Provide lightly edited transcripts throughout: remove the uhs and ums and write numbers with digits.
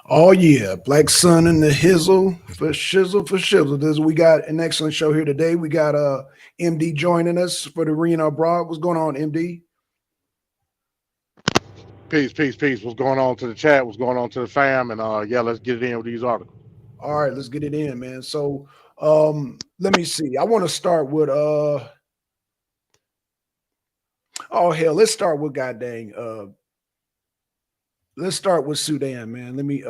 Oh yeah, Black Sun and the Hizzle for shizzle. We got an excellent show here today. We got MD joining us for the Arena Abroad. What's going on, MD? Peace, peace, peace. What's going on to the chat? What's going on to the fam? And yeah, let's get it in with these articles. All right, let's get it in, man. So let me see. I want to start with oh hell, let's start with god dang let's start with Sudan, man. Let me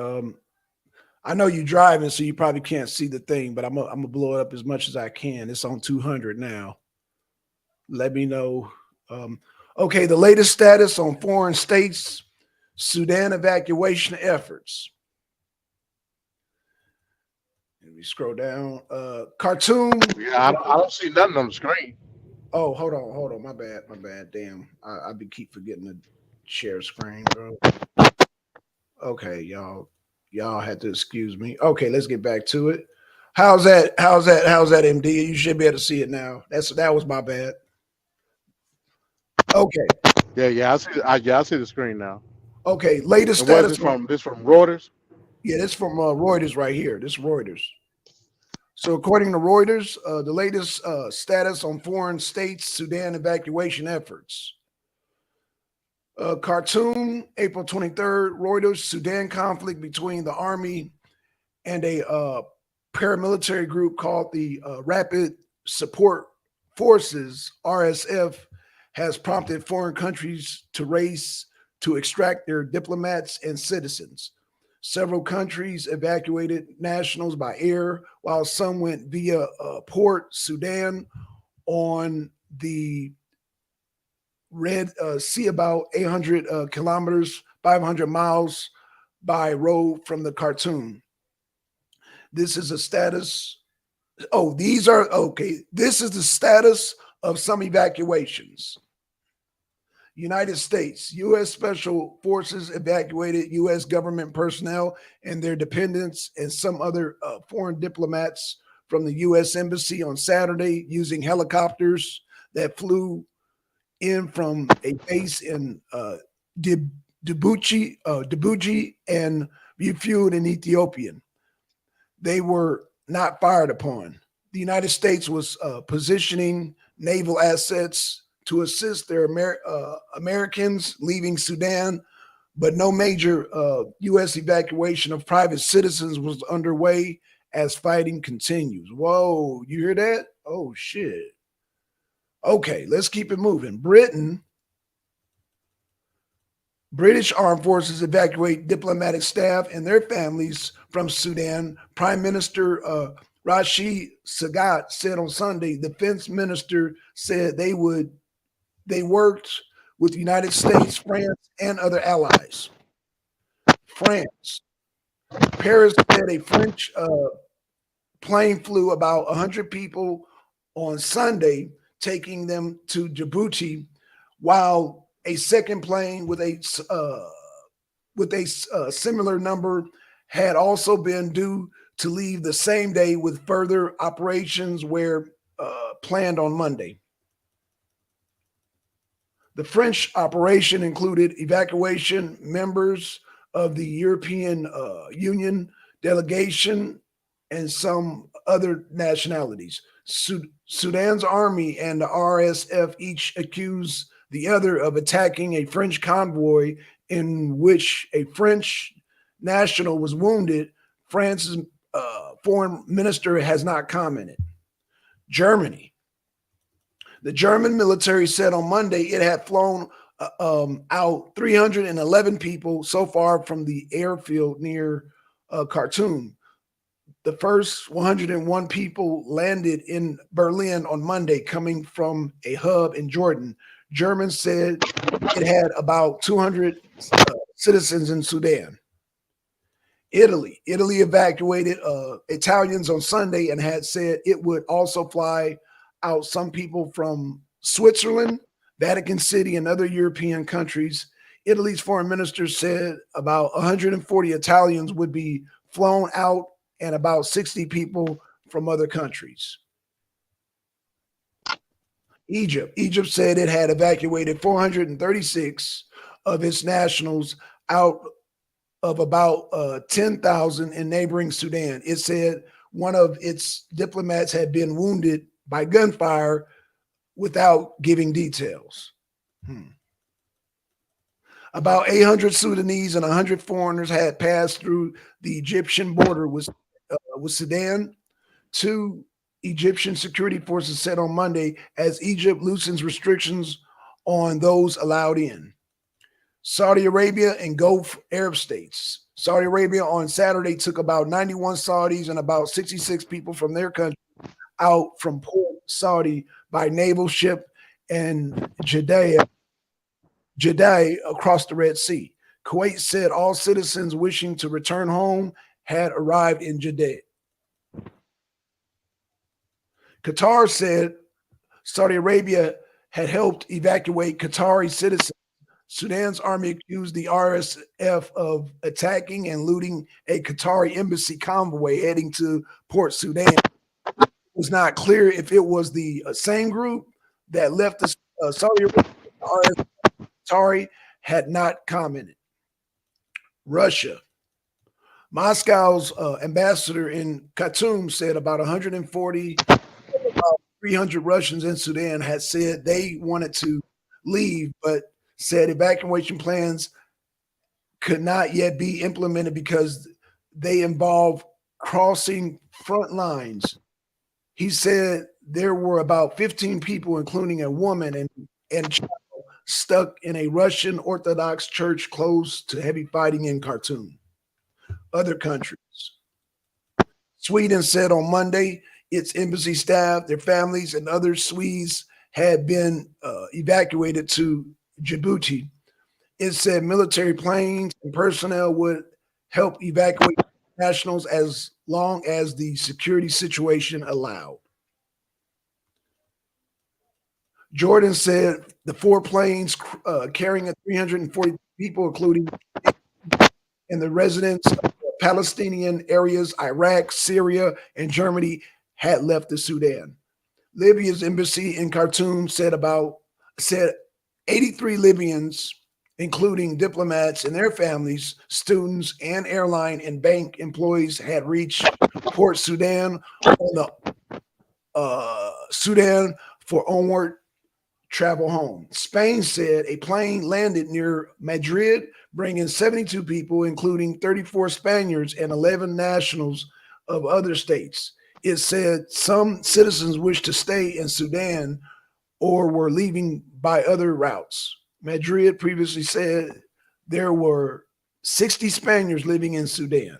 I know you're driving, so you probably can't see the thing, but I'm gonna blow it up as much as I can. It's on 200 now. Let me know. Um, okay, the latest status on foreign states, Sudan evacuation efforts. Let me scroll down. Khartoum. Yeah, I don't see nothing on the screen. Oh, hold on. My bad. Damn, I be keep forgetting to share screen, bro. Okay, y'all had to excuse me. Okay, let's get back to it. How's that, MD? You should be able to see it now. That was my bad. Okay, Yeah, I see. I see the screen now. okay. Latest And where's status this on from? This from Reuters. yeah, this from Reuters right here. This Reuters. So, according to Reuters, the latest status on foreign states Sudan evacuation efforts. Khartoum, April 23rd. Reuters, Sudan conflict between the army and a paramilitary group called the Rapid Support Forces (RSF) has prompted foreign countries to race to extract their diplomats and citizens. Several countries evacuated nationals by air, while some went via Port Sudan on the Red Sea, about 800 kilometers, 500 miles by road from the Khartoum. This is a status. Oh, these are okay. This is the status of some evacuations. United States, U.S. Special Forces evacuated U.S. government personnel and their dependents and some other foreign diplomats from the U.S. Embassy on Saturday using helicopters that flew in from a base in Djibouti and refueled in Ethiopian. They were not fired upon. The United States was positioning naval assets to assist their Americans leaving Sudan, but no major U.S. evacuation of private citizens was underway as fighting continues. Whoa, you hear that? Oh, shit. Okay, let's keep it moving. British armed forces evacuate diplomatic staff and their families from Sudan. Prime Minister Rashid Sagat said on Sunday, the defense minister said they worked with the United States, France, and other allies. France. Paris said a French plane flew about 100 people on Sunday, taking them to Djibouti, while a second plane with a similar number had also been due to leave the same day with further operations were planned on Monday. The French operation included evacuation members of the European Union delegation and some other nationalities. Sudan's army and the RSF each accused the other of attacking a French convoy in which a French national was wounded. France's foreign minister has not commented. Germany. The German military said on Monday it had flown out 311 people so far from the airfield near Khartoum. The first 101 people landed in Berlin on Monday, coming from a hub in Jordan. Germans said it had about 200 citizens in Sudan. Italy evacuated Italians on Sunday and had said it would also fly out some people from Switzerland, Vatican City, and other European countries. Italy's foreign minister said about 140 Italians would be flown out and about 60 people from other countries. Egypt said it had evacuated 436 of its nationals out of about 10,000 in neighboring Sudan. It said one of its diplomats had been wounded by gunfire without giving details. About 800 Sudanese and 100 foreigners had passed through the Egyptian border with Sudan. Two Egyptian security forces said on Monday as Egypt loosens restrictions on those allowed in. Saudi Arabia and Gulf Arab states. Saudi Arabia on Saturday took about 91 Saudis and about 66 people from their country out from Port Saudi by naval ship and Jeddah across the Red Sea. Kuwait said all citizens wishing to return home had arrived in Jeddah. Qatar said Saudi Arabia had helped evacuate Qatari citizens. Sudan's army accused the RSF of attacking and looting a Qatari embassy convoy heading to Port Sudan. It was not clear if it was the same group that left the Saudi Arabia. RSF Qatari had not commented. Russia. Moscow's ambassador in Khartoum said about 140, about 300 Russians in Sudan had said they wanted to leave, but said evacuation plans could not yet be implemented because they involve crossing front lines. He said there were about 15 people, including a woman and child, stuck in a Russian Orthodox church close to heavy fighting in Khartoum. Other countries. Sweden said on Monday its embassy staff, their families, and other Swedes had been evacuated to Djibouti. It said military planes and personnel would help evacuate nationals as long as the security situation allowed. Jordan said the 4 planes carrying 340 people, including in the residents of Palestinian areas, Iraq, Syria, and Germany, had left the Sudan. Libya's embassy in Khartoum said 83 Libyans, including diplomats and their families, students, and airline and bank employees, had reached Port Sudan on the Sudan for onward travel home. Spain said a plane landed near Madrid, bringing 72 people, including 34 Spaniards and 11 nationals of other states. It said some citizens wished to stay in Sudan or were leaving by other routes. Madrid previously said there were 60 Spaniards living in Sudan.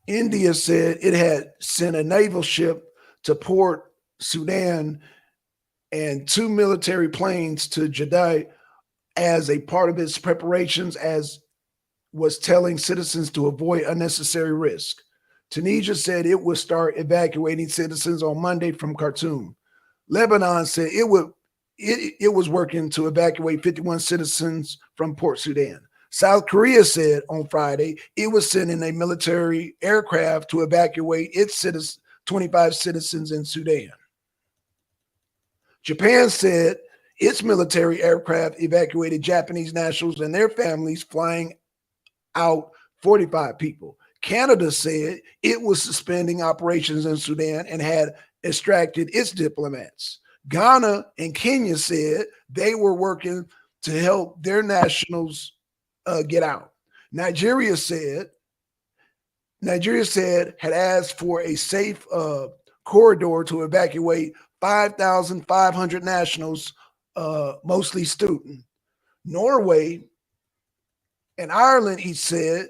India said it had sent a naval ship to Port Sudan and 2 military planes to Jeddah as a part of its preparations, as was telling citizens to avoid unnecessary risk. Tunisia said it would start evacuating citizens on Monday from Khartoum. Lebanon said it was working to evacuate 51 citizens from Port Sudan. South Korea said on Friday it was sending a military aircraft to evacuate its 25 citizens in Sudan. Japan said its military aircraft evacuated Japanese nationals and their families, flying out 45 people. Canada said it was suspending operations in Sudan and had extracted its diplomats. Ghana and Kenya said they were working to help their nationals get out. Nigeria said had asked for a safe corridor to evacuate 5,500 nationals, mostly student. Norway and Ireland each said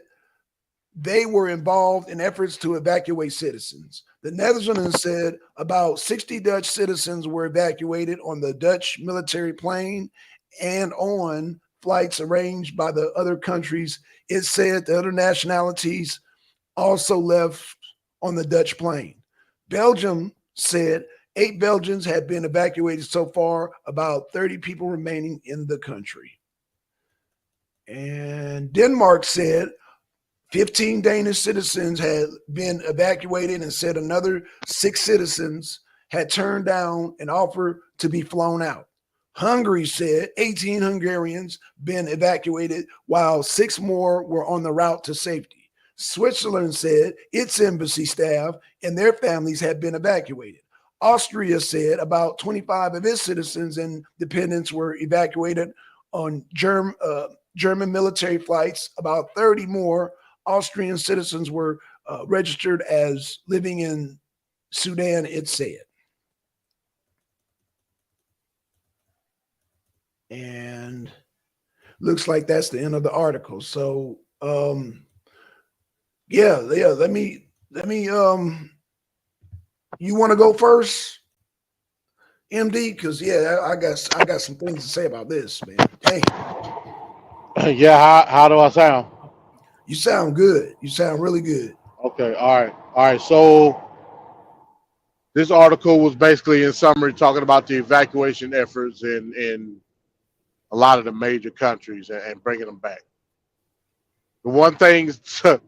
they were involved in efforts to evacuate citizens. The Netherlands said about 60 Dutch citizens were evacuated on the Dutch military plane and on flights arranged by the other countries. It said the other nationalities also left on the Dutch plane. Belgium said 8 Belgians had been evacuated so far, about 30 people remaining in the country. And Denmark said 15 Danish citizens had been evacuated and said another 6 citizens had turned down an offer to be flown out. Hungary said 18 Hungarians been evacuated, while 6 more were on the route to safety. Switzerland said its embassy staff and their families had been evacuated. Austria said about 25 of its citizens and dependents were evacuated on German military flights. About 30 more Austrian citizens were registered as living in Sudan, it said. And looks like that's the end of the article. So yeah. Let me you want to go first, MD? Because yeah, I got some things to say about this, man. Hey, Yeah, how do I sound? you sound good. You sound really good. Okay, all right. So this article was basically, in summary, talking about the evacuation efforts in a lot of the major countries and bringing them back. The one thing, the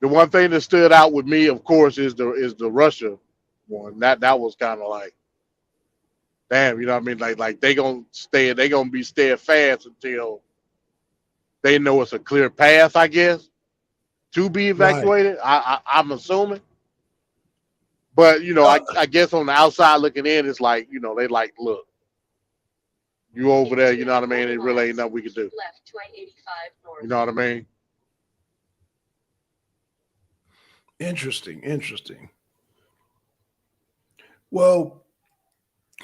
one thing that stood out with me, of course, is the Russia one. That was kind of like, damn, you know what I mean? Like they gonna be steadfast until they know it's a clear path, I guess, to be Right. evacuated. I'm assuming. But I guess on the outside looking in, it's like they like, look, you over there, you know what I mean? It really ain't nothing we can do. You know what I mean? Interesting. Interesting. Well,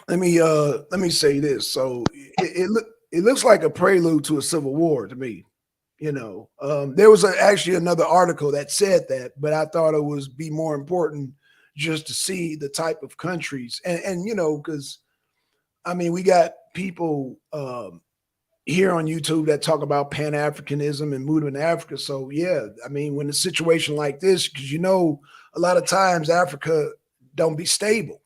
let me say this. So it looks like a prelude to a civil war to me. There was actually another article that said that, but I thought it was be more important just to see the type of countries and because I mean we got people here on YouTube that talk about Pan Africanism and movement in Africa. So yeah, I mean when a situation like this, because a lot of times Africa don't be stable.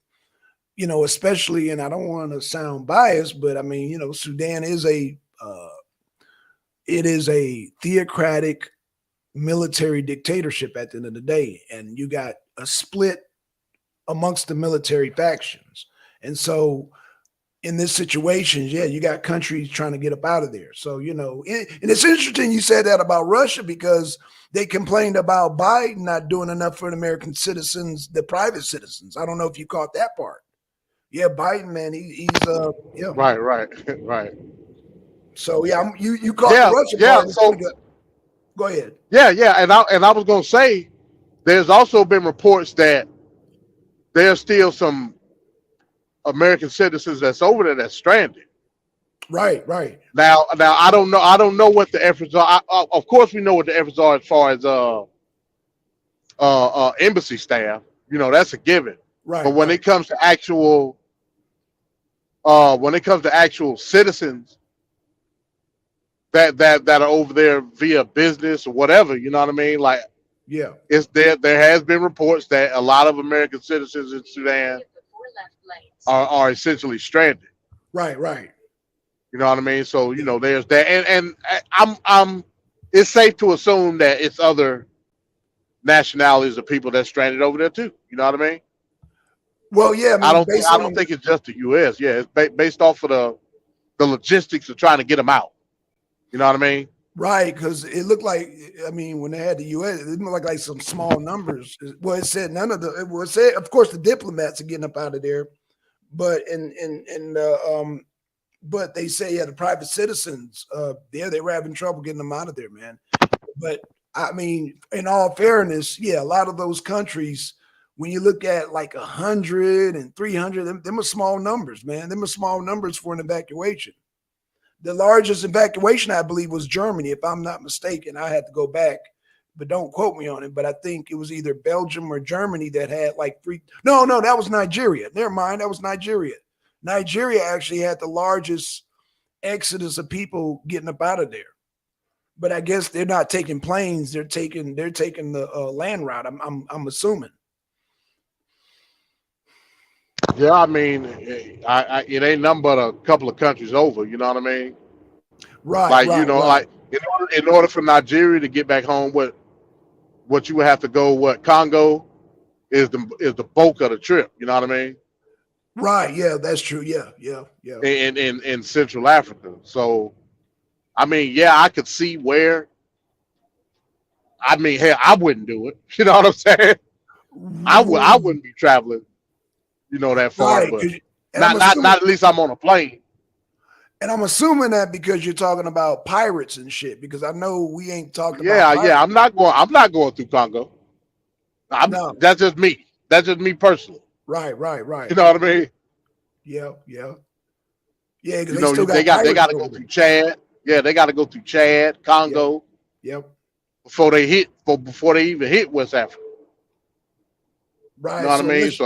Especially, and I don't want to sound biased, but I mean, Sudan is it is a theocratic military dictatorship at the end of the day, and you got a split amongst the military factions, and so in this situation, yeah, you got countries trying to get up out of there. So and it's interesting you said that about Russia because they complained about Biden not doing enough for the American citizens, the private citizens. I don't know if you caught that part. Yeah, Biden, man, he's yeah. Right, right. So yeah, you caught the Yeah, Russia yeah. part. It's So funny. Go ahead. yeah, and I was gonna say, there's also been reports that there's still some American citizens that's over there that's stranded. Right. Now I don't know what the efforts are. Of course, we know what the efforts are as far as embassy staff. That's a given. But Right. when it comes to actual citizens that are over there via business or whatever, you know what I mean? Like, Yeah. it's there has been reports that a lot of American citizens in Sudan are essentially stranded. Right. You know what I mean? So Yeah. there's that, and I'm it's safe to assume that it's other nationalities of people that's stranded over there too. You know what I mean? Well, yeah. I I mean, don't think based I don't on think it's just the U.S. Yeah, it's based off of the logistics of trying to get them out. You know what I mean? right because it looked like I mean when they had the U.S., it looked like some small numbers. Well, it said none of the. It was said, of course, the diplomats are getting up out of there, but but they say yeah, the private citizens, they were having trouble getting them out of there, man. But I mean, in all fairness, yeah, a lot of those countries, when you look at like 100 and 300, them are small numbers, man. Them are small numbers for an evacuation. The largest evacuation, I believe, was Germany, if I'm not mistaken. I had to go back, but don't quote me on it. But I think it was either Belgium or Germany that had like three. No, that was Nigeria. Never mind, that was Nigeria. Nigeria actually had the largest exodus of people getting up out of there. But I guess they're not taking planes; they're taking the land route. I'm assuming. Yeah, I mean, it ain't nothing but a couple of countries over. You know what I mean? Right, Like, right, right. like in order for Nigeria to get back home, what you would have to go, what Congo is the bulk of the trip. You know what I mean? Right. Yeah, that's true. Yeah, yeah, yeah. in Central Africa. So I mean, yeah, I could see where. I mean, hell, I wouldn't do it. You know what I'm saying? I wouldn't be traveling, that far. Right. But And I'm not assuming at least I'm on a plane. that because you're talking about pirates and shit. Because I know we ain't talked about Yeah, pirates. yeah. I'm not going through Congo. No. That's just me. That's just me personally. Right. Right. You Right. know what I mean? Yeah. Yeah. Yeah. Because they still They got got pirates to go over there. through Chad. Yeah, they got to go through Chad, Yep. Congo Yep. before they even hit West Africa. You know Right. what I So mean? let's. So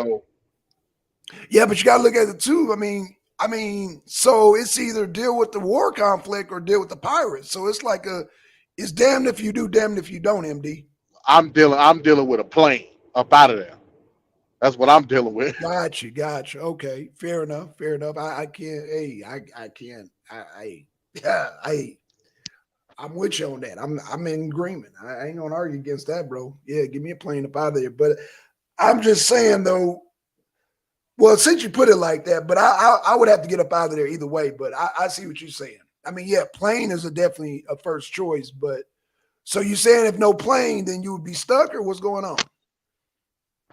Yeah, but you got to look at it too. So it's either deal with the war conflict or deal with the pirates. So it's like it's damned if you do, damned if you don't. MD. I'm dealing with a plane up out of there. That's what I'm dealing with. Gotcha, gotcha. Okay, fair enough, fair enough. I can't. Hey, I can't. Yeah, I'm with you on that. I'm in agreement. I ain't gonna argue against that, bro. Yeah, give me a plane up out of there. But I'm just saying though. Well, since you put it like that, but I would have to get up out of there either way. But I see what you're saying. I mean, yeah, plane is definitely a first choice. But so you saying if no plane, then you would be stuck, or what's going on?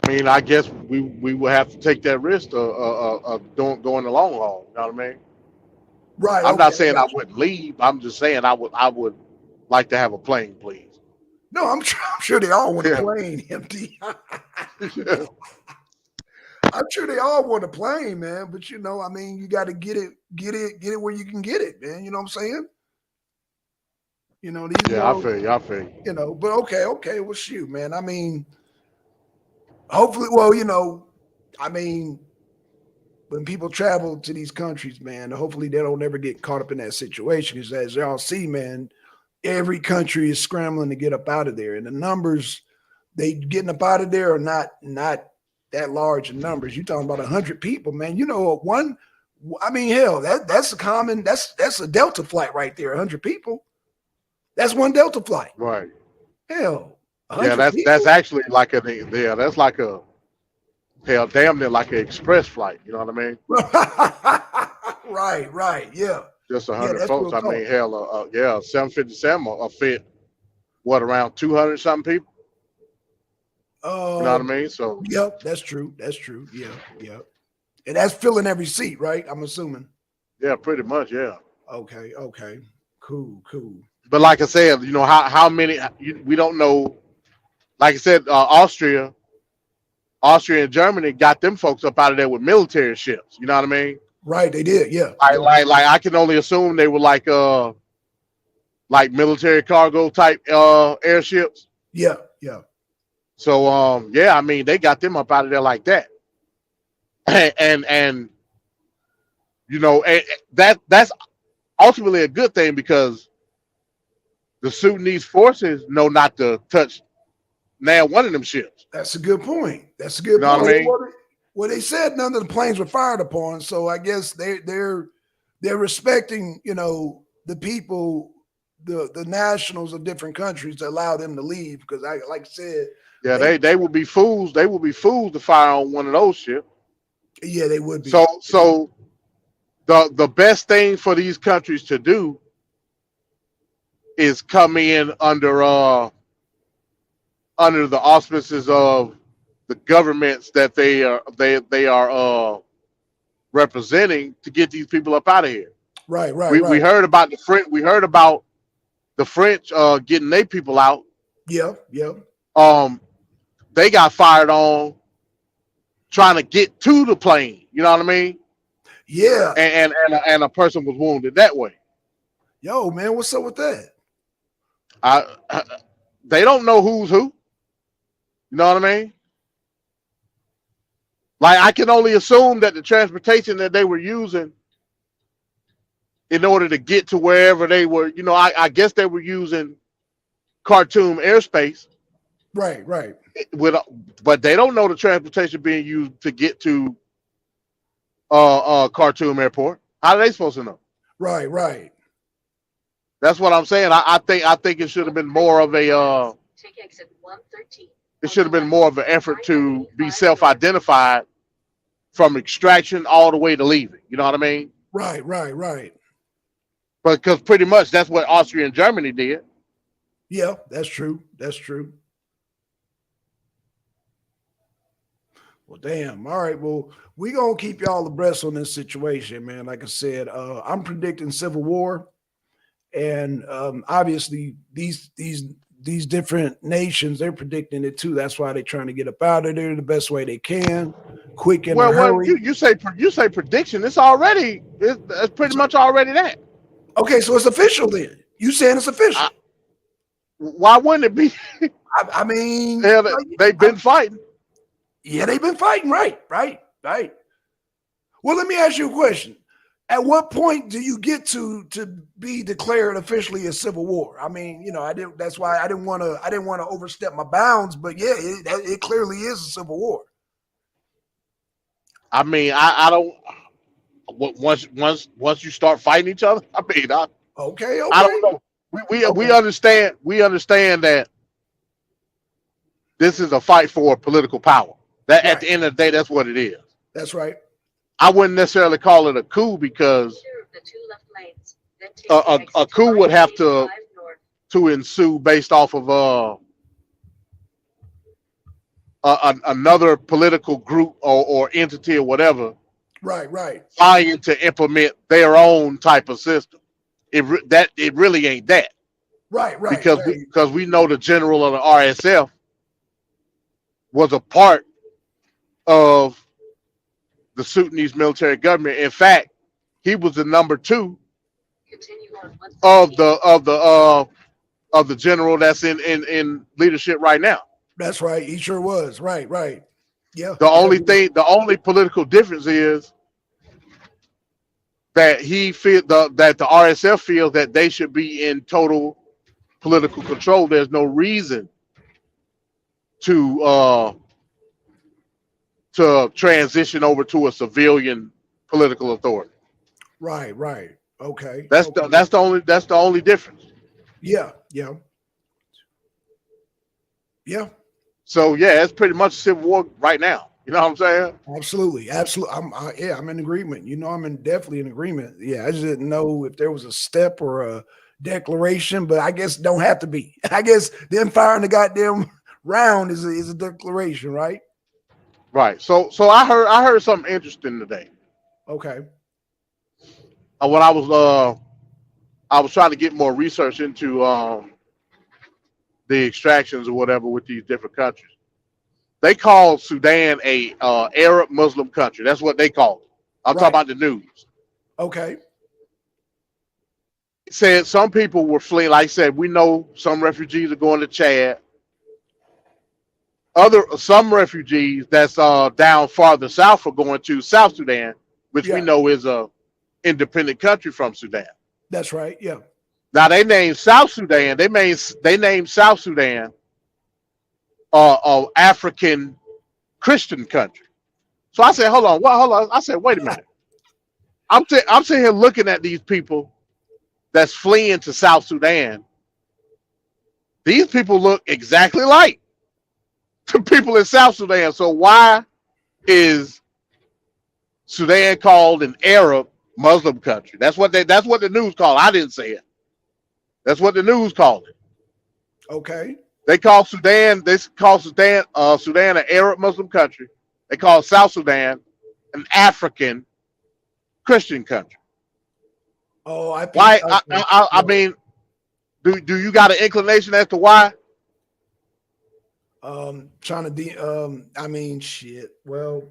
I mean, I guess we would have to take that risk of going the long haul. You know what I mean? Right. I'm Okay. not I saying I got you. wouldn't leave. I'm just saying I would like to have a plane, please. No, I'm sure they all want a Yeah. plane, empty. I'm sure they all want a plane, man. But I mean, you got to get it where you can get it, man. You know what I'm saying? These Yeah, I little, feel you. I feel you. but okay. Well, shoot, man. I mean, hopefully, well, I mean, when people travel to these countries, man, hopefully they don't ever get caught up in that situation. Because as y'all see, man, every country is scrambling to get up out of there, and the numbers they getting up out of there are not that large in numbers. You're talking about 100 people, man. One. I mean, hell, that's a common. That's a Delta flight right there. 100 people. That's one Delta flight. Right. Hell, Yeah, 100 that's people. actually like that's like a hell damn near like an express flight. You know what I mean? Right, right. Yeah, Just yeah. 100 That's folks. real I mean, talk. hell, yeah, 757 will fit what around 200 something people. You know Uh, what I mean? So yep. That's true. That's true. Yeah, yeah. And that's filling every seat, right? I'm assuming. yeah, pretty much, yeah. Okay, okay. Cool, cool. But like I said, how many we don't know. Like I said, Austria and Germany got them folks up out of there with military ships. You know what I mean? Right, they did. Yeah, Like yeah, like I can only assume they were like military cargo type airships. yeah, yeah. So yeah, I mean they got them up out of there like that. And that's ultimately a good thing because the Sudanese forces know not to touch now one of them ships. That's a good point. That's a You good know what point. I mean? Well, they said none of the planes were fired upon, so I guess they're respecting, the people, the nationals of different countries to allow them to leave because I like I said, Yeah, they they would be fools. They would be fools to fire on one of those ships. yeah, they would be. So the best thing for these countries to do is come in under the auspices of the governments that they are representing to get these people up out of here. Right, right, We right. heard about the French. We heard about the French getting their people out. Yeah, yeah. Um, they got fired on trying to get to the plane. You know what I mean? Yeah. And a person was wounded that way. Yo, man, what's up with that? I they don't know who's who. You know what I mean? Like I can only assume that the transportation that they were using in order to get to wherever they were, I guess they were using Khartoum airspace Right, right. with, but they don't know the transportation being used to get to Khartoum airport. How are they supposed to know? Right, right. That's what I'm saying. I think it should have been more of a it should have been more of an effort to be self-identified from extraction all the way to leaving. You know what I mean? Right, right, right. But because pretty much that's what Austria and Germany did. Yeah, that's true. That's true. Well, damn. All right. Well, we gonna keep y'all abreast on this situation, man. Like I said, I'm predicting civil war, and obviously these different nations they're predicting it too. That's why they're trying to get up out of there the best way they can, quick in a Well, hurry. you say prediction. It's pretty much already that. Okay, so it's official then. You saying it's official? Why wouldn't it be? I mean, Hell, they've been fighting. Yeah, they've been fighting. Right, right, right. Well, let me ask you a question. At what point do you get to be declared officially a civil war? I mean, you know, I didn't. That's why I didn't want to overstep my bounds. But yeah, it clearly is a civil war. I mean, I don't. Once you start fighting each other, I mean, Okay, I okay, don't know. We okay. understand that this is a fight for political power. That at Right. the end of the day, that's what it is. That's right. I wouldn't necessarily call it a coup because a coup would have to ensue based off of another political group or entity or whatever Right, right, trying to implement their own type of system. It really ain't that right, right. because we know the general of the RSF was a part of the Sudanese military government. In fact, he was the number 2 of the general that's in leadership right now. That's right. He sure was. Right, right. Yeah. The only political difference is that that the RSF feels that they should be in total political control. There's no reason to transition over to a civilian political authority. Right, right. Okay. That's the only difference. Yeah, yeah, yeah. So yeah, it's pretty much a civil war right now. You know what I'm saying? Absolutely, absolutely. I'm in agreement. You know, definitely in agreement. Yeah, I just didn't know if there was a step or a declaration, but I guess don't have to be. I guess them firing the goddamn round is a declaration, right? Right. So I heard something interesting today. Okay. When I was trying to get more research into the extractions or whatever with these different countries. They call Sudan a Arab Muslim country. That's what they call it. I'm talking about the news. Okay. It said some people were fleeing. Like I said, we know some refugees are going to Chad. Some refugees that's down farther south are going to South Sudan, which we know is a independent country from Sudan. That's right. Yeah. Now they named South Sudan. They named South Sudan African Christian country. So I said, hold on. I said, wait a minute. I'm sitting here looking at these people that's fleeing to South Sudan. These people look exactly like the people in South Sudan. So why is Sudan called an Arab Muslim country? That's what the news called. I didn't say it. That's what the news called it. Okay. They call Sudan an Arab Muslim country. They call South Sudan an African Christian country. Oh, I think why? I mean, do you got an inclination as to why? Trying to I mean, shit. Well,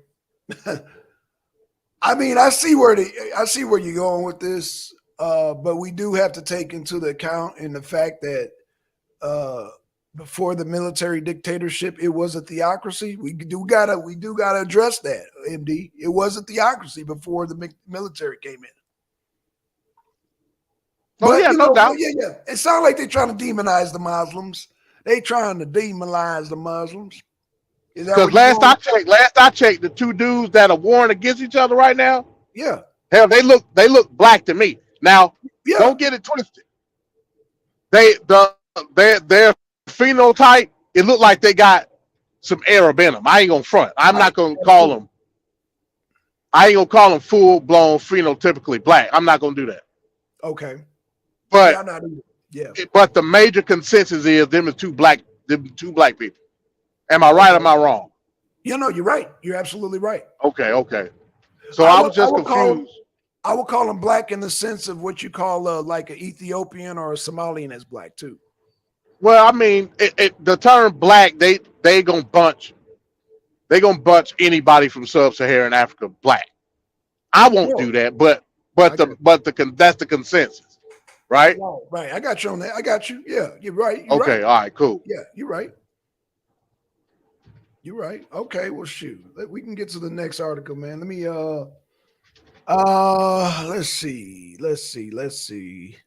I mean, I see where you're going with this. But we do have to take into the account in the fact that before the military dictatorship, it was a theocracy. We do gotta address that, MD. It was a theocracy before the military came in. Oh yeah, no doubt. Yeah. It sounds like they're trying to demonize the Muslims. They trying to demonize the Muslims. Because last I checked, the two dudes that are warring against each other right now. Yeah. Hell, they look black to me. Now, don't get it twisted. Their phenotype, it looked like they got some Arab in them. I ain't gonna front. I'm not gonna call them. I ain't gonna call them full blown phenotypically black. I'm not gonna do that. Okay. Yeah, But I'm not either. Yeah. the major consensus is them two black people. Am I right or Okay. am I wrong? You know, you're right. You're absolutely right. Okay, okay. So I was I just would call them. confused. I would call them black in the sense of what you call like an Ethiopian or a Somalian as black too. Well, I mean, the term black, they gonna bunch anybody from sub-Saharan Africa black. I won't do No, that, I got you. that's the consensus, right? Right, right. I got you on that. I got you. Yeah, you're right. You're right. Okay, all right, cool. Yeah, you're right. You're right. Okay, well, shoot. We can get to the next article, man. Let me let's see. Let's see.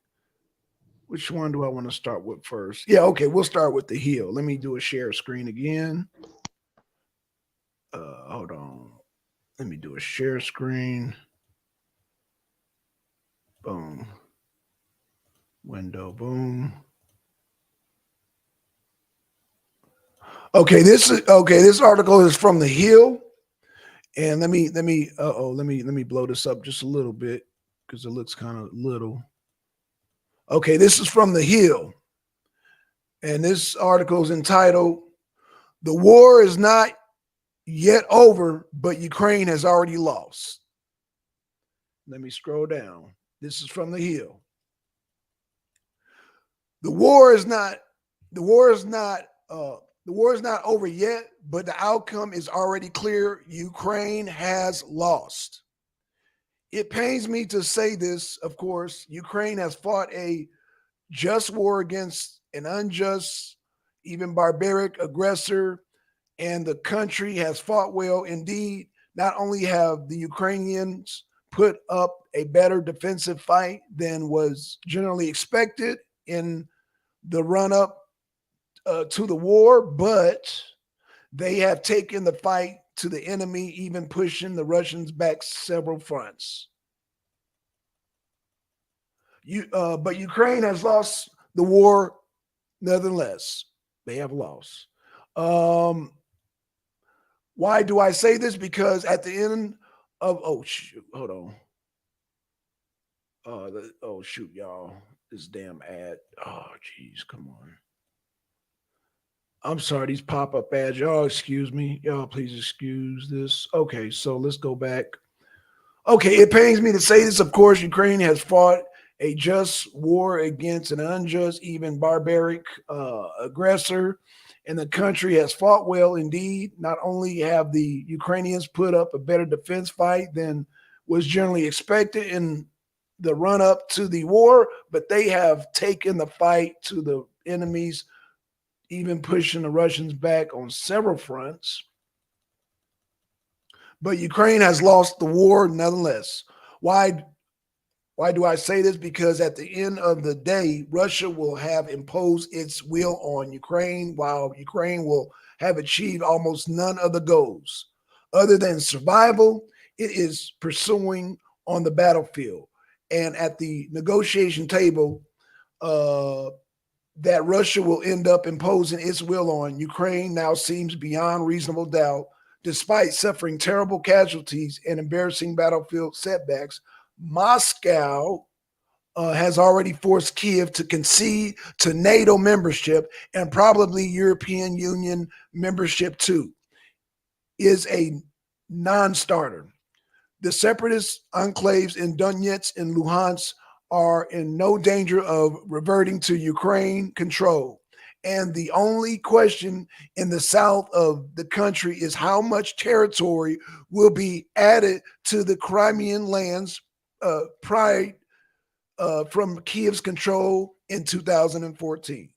Which one do I want to start with first? Yeah, okay, we'll start with the heel. Let me do a share screen again. Hold on. Let me do a share screen. Boom. Window, boom. Okay, this article is from the Hill. And let me blow this up just a little bit because it looks kind of little. Okay, this is from the Hill. And this article is entitled "The War is Not Yet Over, but Ukraine has already lost." Let me scroll down. This is from the Hill. The war is not over yet, but the outcome is already clear. Ukraine has lost. It pains me to say this, of course. Ukraine has fought a just war against an unjust, even barbaric aggressor, and the country has fought well indeed. Not only have the Ukrainians put up a better defensive fight than was generally expected in the run up to the war, but they have taken the fight to the enemy, even pushing the Russians back several fronts. But Ukraine has lost the war, nevertheless. They have lost. Why do I say this? Because at the end of hold on. Shoot, y'all. This damn ad. Oh, geez, come on. I'm sorry, these pop-up ads. Y'all excuse me. Y'all please excuse this. Okay, so let's go back. Okay, it pains me to say this. Of course, Ukraine has fought a just war against an unjust, even barbaric aggressor, and the country has fought well indeed. Not only have the Ukrainians put up a better defense fight than was generally expected in the run-up to the war, but they have taken the fight to the enemies, even pushing the Russians back on several fronts. But Ukraine has lost the war nonetheless. Why do I say this? Because at the end of the day, Russia will have imposed its will on Ukraine, while Ukraine will have achieved almost none of the goals. Other than survival, it is pursuing on the battlefield. And at the negotiation table, that Russia will end up imposing its will on Ukraine now seems beyond reasonable doubt. Despite suffering terrible casualties and embarrassing battlefield setbacks, Moscow has already forced Kiev to concede to NATO membership and probably European Union membership too. Is a non-starter. The separatist enclaves in Donetsk and Luhansk are in no danger of reverting to Ukraine control. And the only question in the south of the country is how much territory will be added to the Crimean lands prior from Kiev's control in 2014.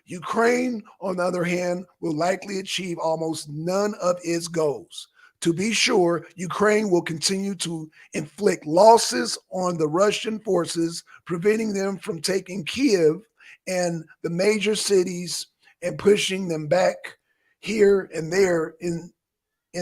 Ukraine, on the other hand, will likely achieve almost none of its goals. To be sure, Ukraine will continue to inflict losses on the Russian forces, preventing them from taking Kiev and the major cities and pushing them back here and there in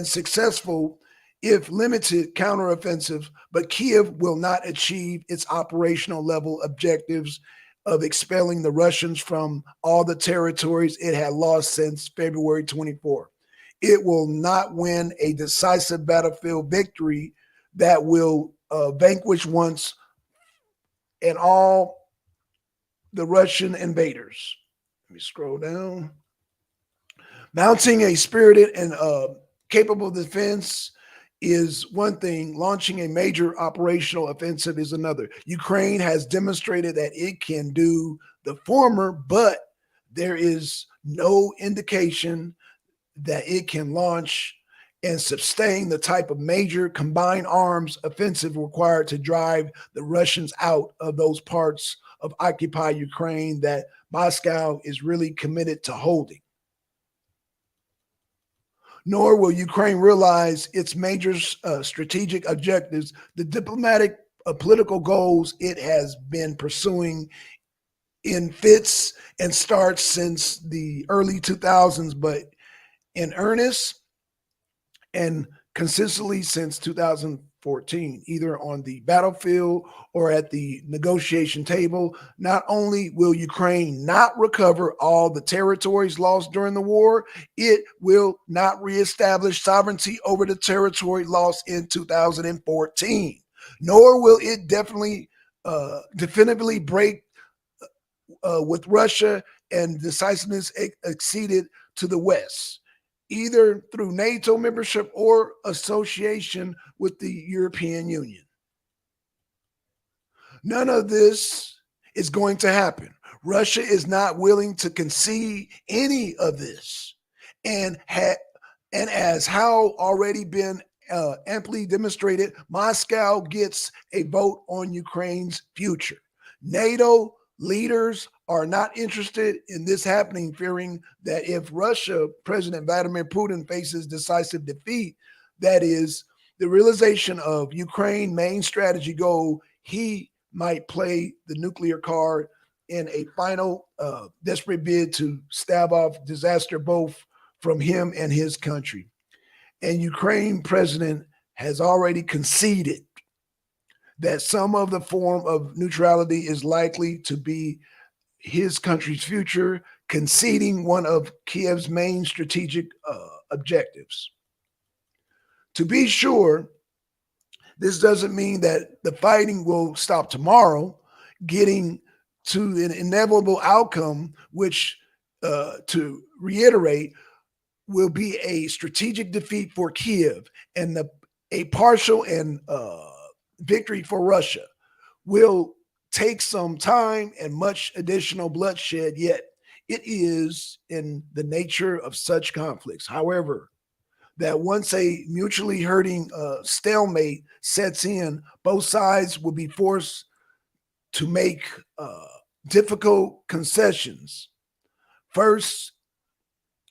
successful, if limited, counteroffensive. But Kiev will not achieve its operational level objectives of expelling the Russians from all the territories it had lost since February 24. It will not win a decisive battlefield victory that will vanquish once and all the Russian invaders. Let me scroll down. Mounting a spirited and capable defense is one thing. Launching a major operational offensive is another. Ukraine has demonstrated that it can do the former, but there is no indication that it can launch and sustain the type of major combined arms offensive required to drive the Russians out of those parts of occupied Ukraine that Moscow is really committed to holding. Nor will Ukraine realize its major strategic objectives, the diplomatic political goals it has been pursuing in fits and starts since the early 2000s, but in earnest and consistently since 2014, either on the battlefield or at the negotiation table. Not only will Ukraine not recover all the territories lost during the war, it will not reestablish sovereignty over the territory lost in 2014, nor will it definitively break with Russia and decisiveness exceeded to the West, either through NATO membership or association with the European Union. None of this is going to happen. Russia is not willing to concede any of this, and as how already been amply demonstrated, Moscow gets a vote on Ukraine's future. NATO leaders are not interested in this happening, fearing that if Russia, President Vladimir Putin, faces decisive defeat, that is, the realization of Ukraine's main strategy goal, he might play the nuclear card in a final desperate bid to stave off disaster both from him and his country. And Ukraine president has already conceded that some of the form of neutrality is likely to be his country's future, conceding one of Kiev's main strategic objectives. To be sure, this doesn't mean that the fighting will stop tomorrow, getting to an inevitable outcome, which, to reiterate, will be a strategic defeat for Kiev and a partial and victory for Russia. Will take some time and much additional bloodshed, yet it is in the nature of such conflicts. However, that once a mutually hurting stalemate sets in, both sides will be forced to make difficult concessions. First,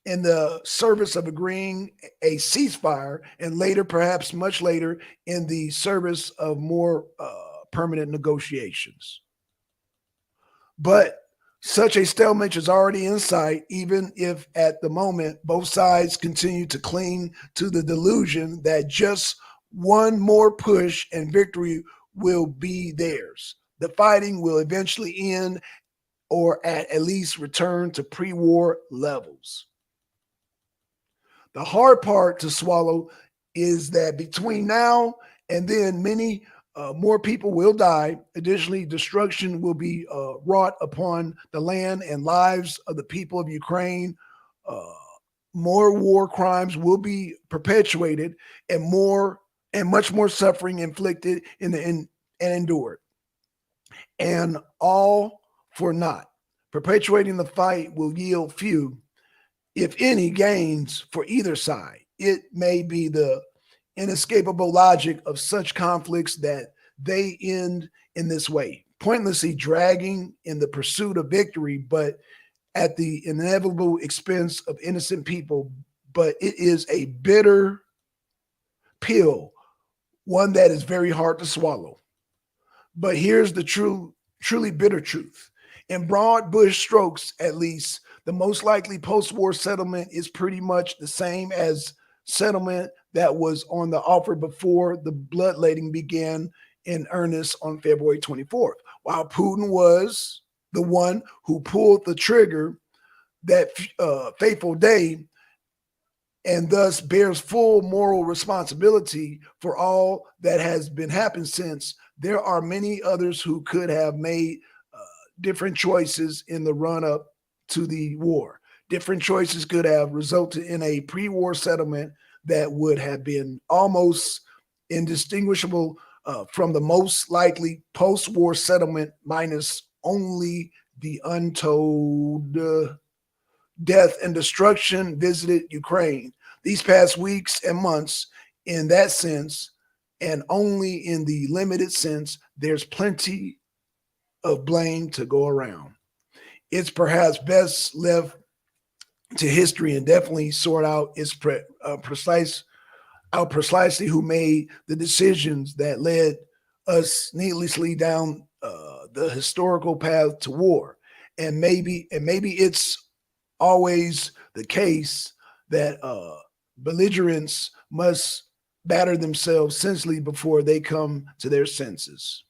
in the service of agreeing a ceasefire, and later, perhaps much later, in the service of more permanent negotiations. But such a stalemate is already in sight, even if at the moment both sides continue to cling to the delusion that just one more push and victory will be theirs. The fighting will eventually end or at least return to pre-war levels. The hard part to swallow is that between now and then, many more people will die. Additionally, destruction will be wrought upon the land and lives of the people of Ukraine. More war crimes will be perpetuated, and much more suffering inflicted and endured. And all for naught. Perpetuating the fight will yield few, if any, gains for either side. It may be the inescapable logic of such conflicts that they end in this way, pointlessly dragging in the pursuit of victory, but at the inevitable expense of innocent people. But it is a bitter pill, one that is very hard to swallow. But here's the truly bitter truth. In broad brush strokes, at least, the most likely post-war settlement is pretty much the same as settlement that was on the offer before the bloodletting began in earnest on February 24th. While Putin was the one who pulled the trigger that fateful day, and thus bears full moral responsibility for all that has been happened since. There are many others who could have made different choices in the run up to the war. Different choices could have resulted in a pre war settlement that would have been almost indistinguishable from the most likely post war settlement, minus only the untold death and destruction visited Ukraine these past weeks and months. In that sense, and only in the limited sense, there's plenty of blame to go around. It's perhaps best left to history and definitely sort out its precisely who made the decisions that led us needlessly down the historical path to war. And maybe it's always the case that belligerents must batter themselves senselessly before they come to their senses.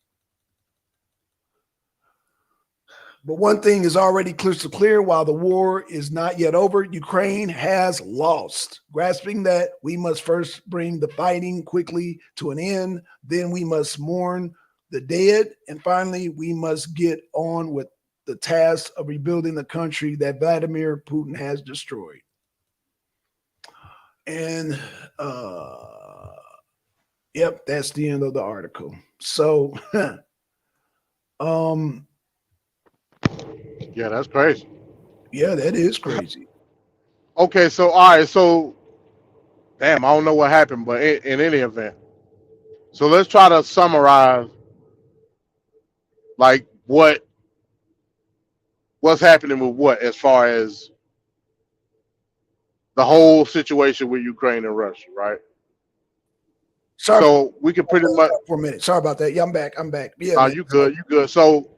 But one thing is already crystal clear: while the war is not yet over, Ukraine has lost. Grasping that, we must first bring the fighting quickly to an end, then we must mourn the dead, and finally, we must get on with the task of rebuilding the country that Vladimir Putin has destroyed. And yep, that's the end of the article. So, Yeah, that's crazy. yeah, that is crazy. Okay, so all right, so damn, I don't know what happened, but in any event, so let's try to summarize like what's happening with what as far as the whole situation with Ukraine and Russia, right? Sorry So we can pretty much. for a minute. Sorry about that. Yeah, I'm back. I'm back. Yeah, Oh, man. you good? You good? So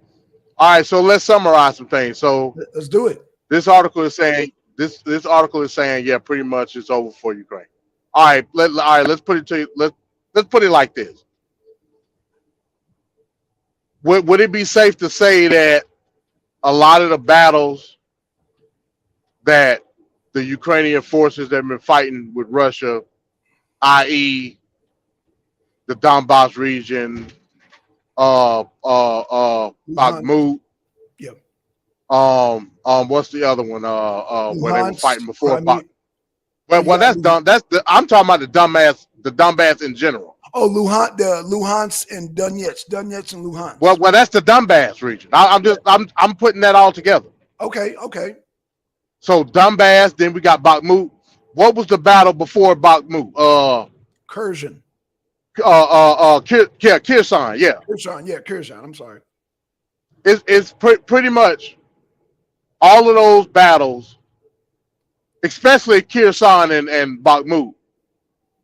all right, so let's summarize some things. So Let's do it. this article is saying this article is saying yeah, pretty much it's over for Ukraine. All right, all right. Let's put it to let's put it like this. Would it be safe to say that a lot of the battles that the Ukrainian forces that have been fighting with Russia, i.e., the Donbass region, Bakhmut, Yeah. what's the other one? Where they were Luhansk, fighting before Crimea. well, that's done. That's the. I'm talking about the Donbass in general. Oh, Luhansk and Donetsk and Luhansk. Well, that's the Donbass region. I'm putting that all together. Okay, okay. So Donbass, then we got Bakhmut. What was the battle before Bakhmut? Kherson. Kherson, yeah. Kherson. I'm sorry. It's pretty much all of those battles, especially Kherson and Bakhmut.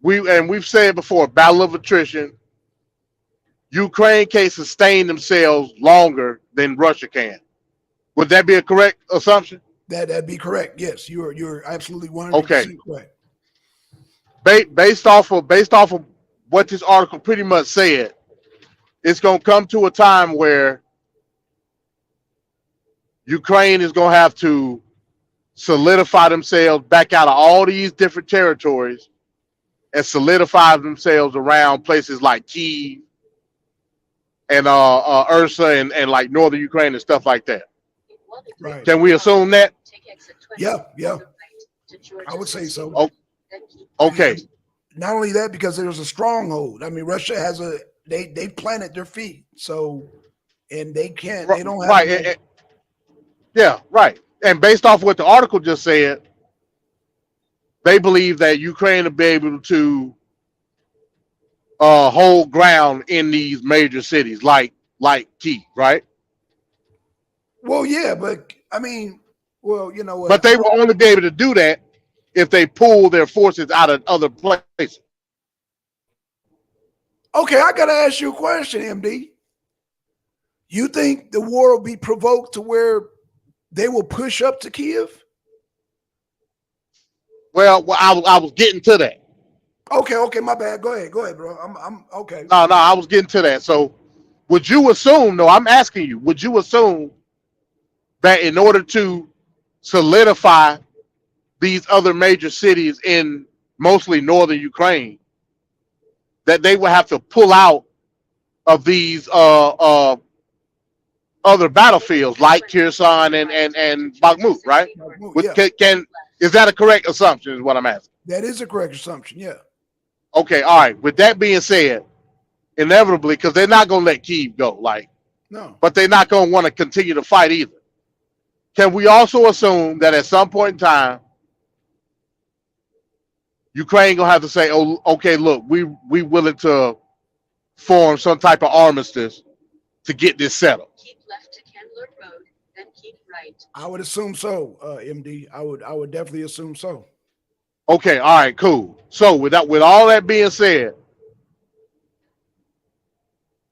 We've said before, battle of attrition. Ukraine can sustain themselves longer than Russia can. Would that be a correct assumption? That'd be correct. Yes, you're absolutely 100% Okay. correct. Based off of what this article pretty much said, it's gonna come to a time where Ukraine is gonna have to solidify themselves back out of all these different territories and solidify themselves around places like Kyiv and Ursa and like northern Ukraine and stuff like that. Right. Can we assume that? Yeah. I would say so. Oh, okay. Not only that, because there's a stronghold. I mean, Russia has they planted their feet, so and they can't. They don't have right. Yeah, right. And based off what the article just said, they believe that Ukraine will be able to hold ground in these major cities like Kyiv, right? Well, yeah, but I mean, well, you know what? But they will only be able to do that if they pull their forces out of other places. Okay, I gotta ask you a question, MD. You think the war will be provoked to where they will push up to Kiev? Well, I was getting to that. Okay, my bad. Go ahead, bro. I'm okay. No, I was getting to that. So, would you assume? No, I'm asking you. Would you assume that in order to solidify these other major cities in mostly northern Ukraine, that they will have to pull out of these other battlefields like Kherson and Bakhmut, right? With Yeah, can is that a correct assumption? Is what I'm asking. that is a correct assumption. Yeah. Okay, all right. With that being said, inevitably, because they're not gonna let Kyiv go, like, No. but they're not gonna want to continue to fight either. Can we also assume that at some point in time, Ukraine gonna have to say, "Oh, okay, look, we willing to form some type of armistice to get this settled." Keep left to Candler Road, then keep right. I would assume so, MD. I would definitely assume so. Okay, all right, cool. So with all that being said,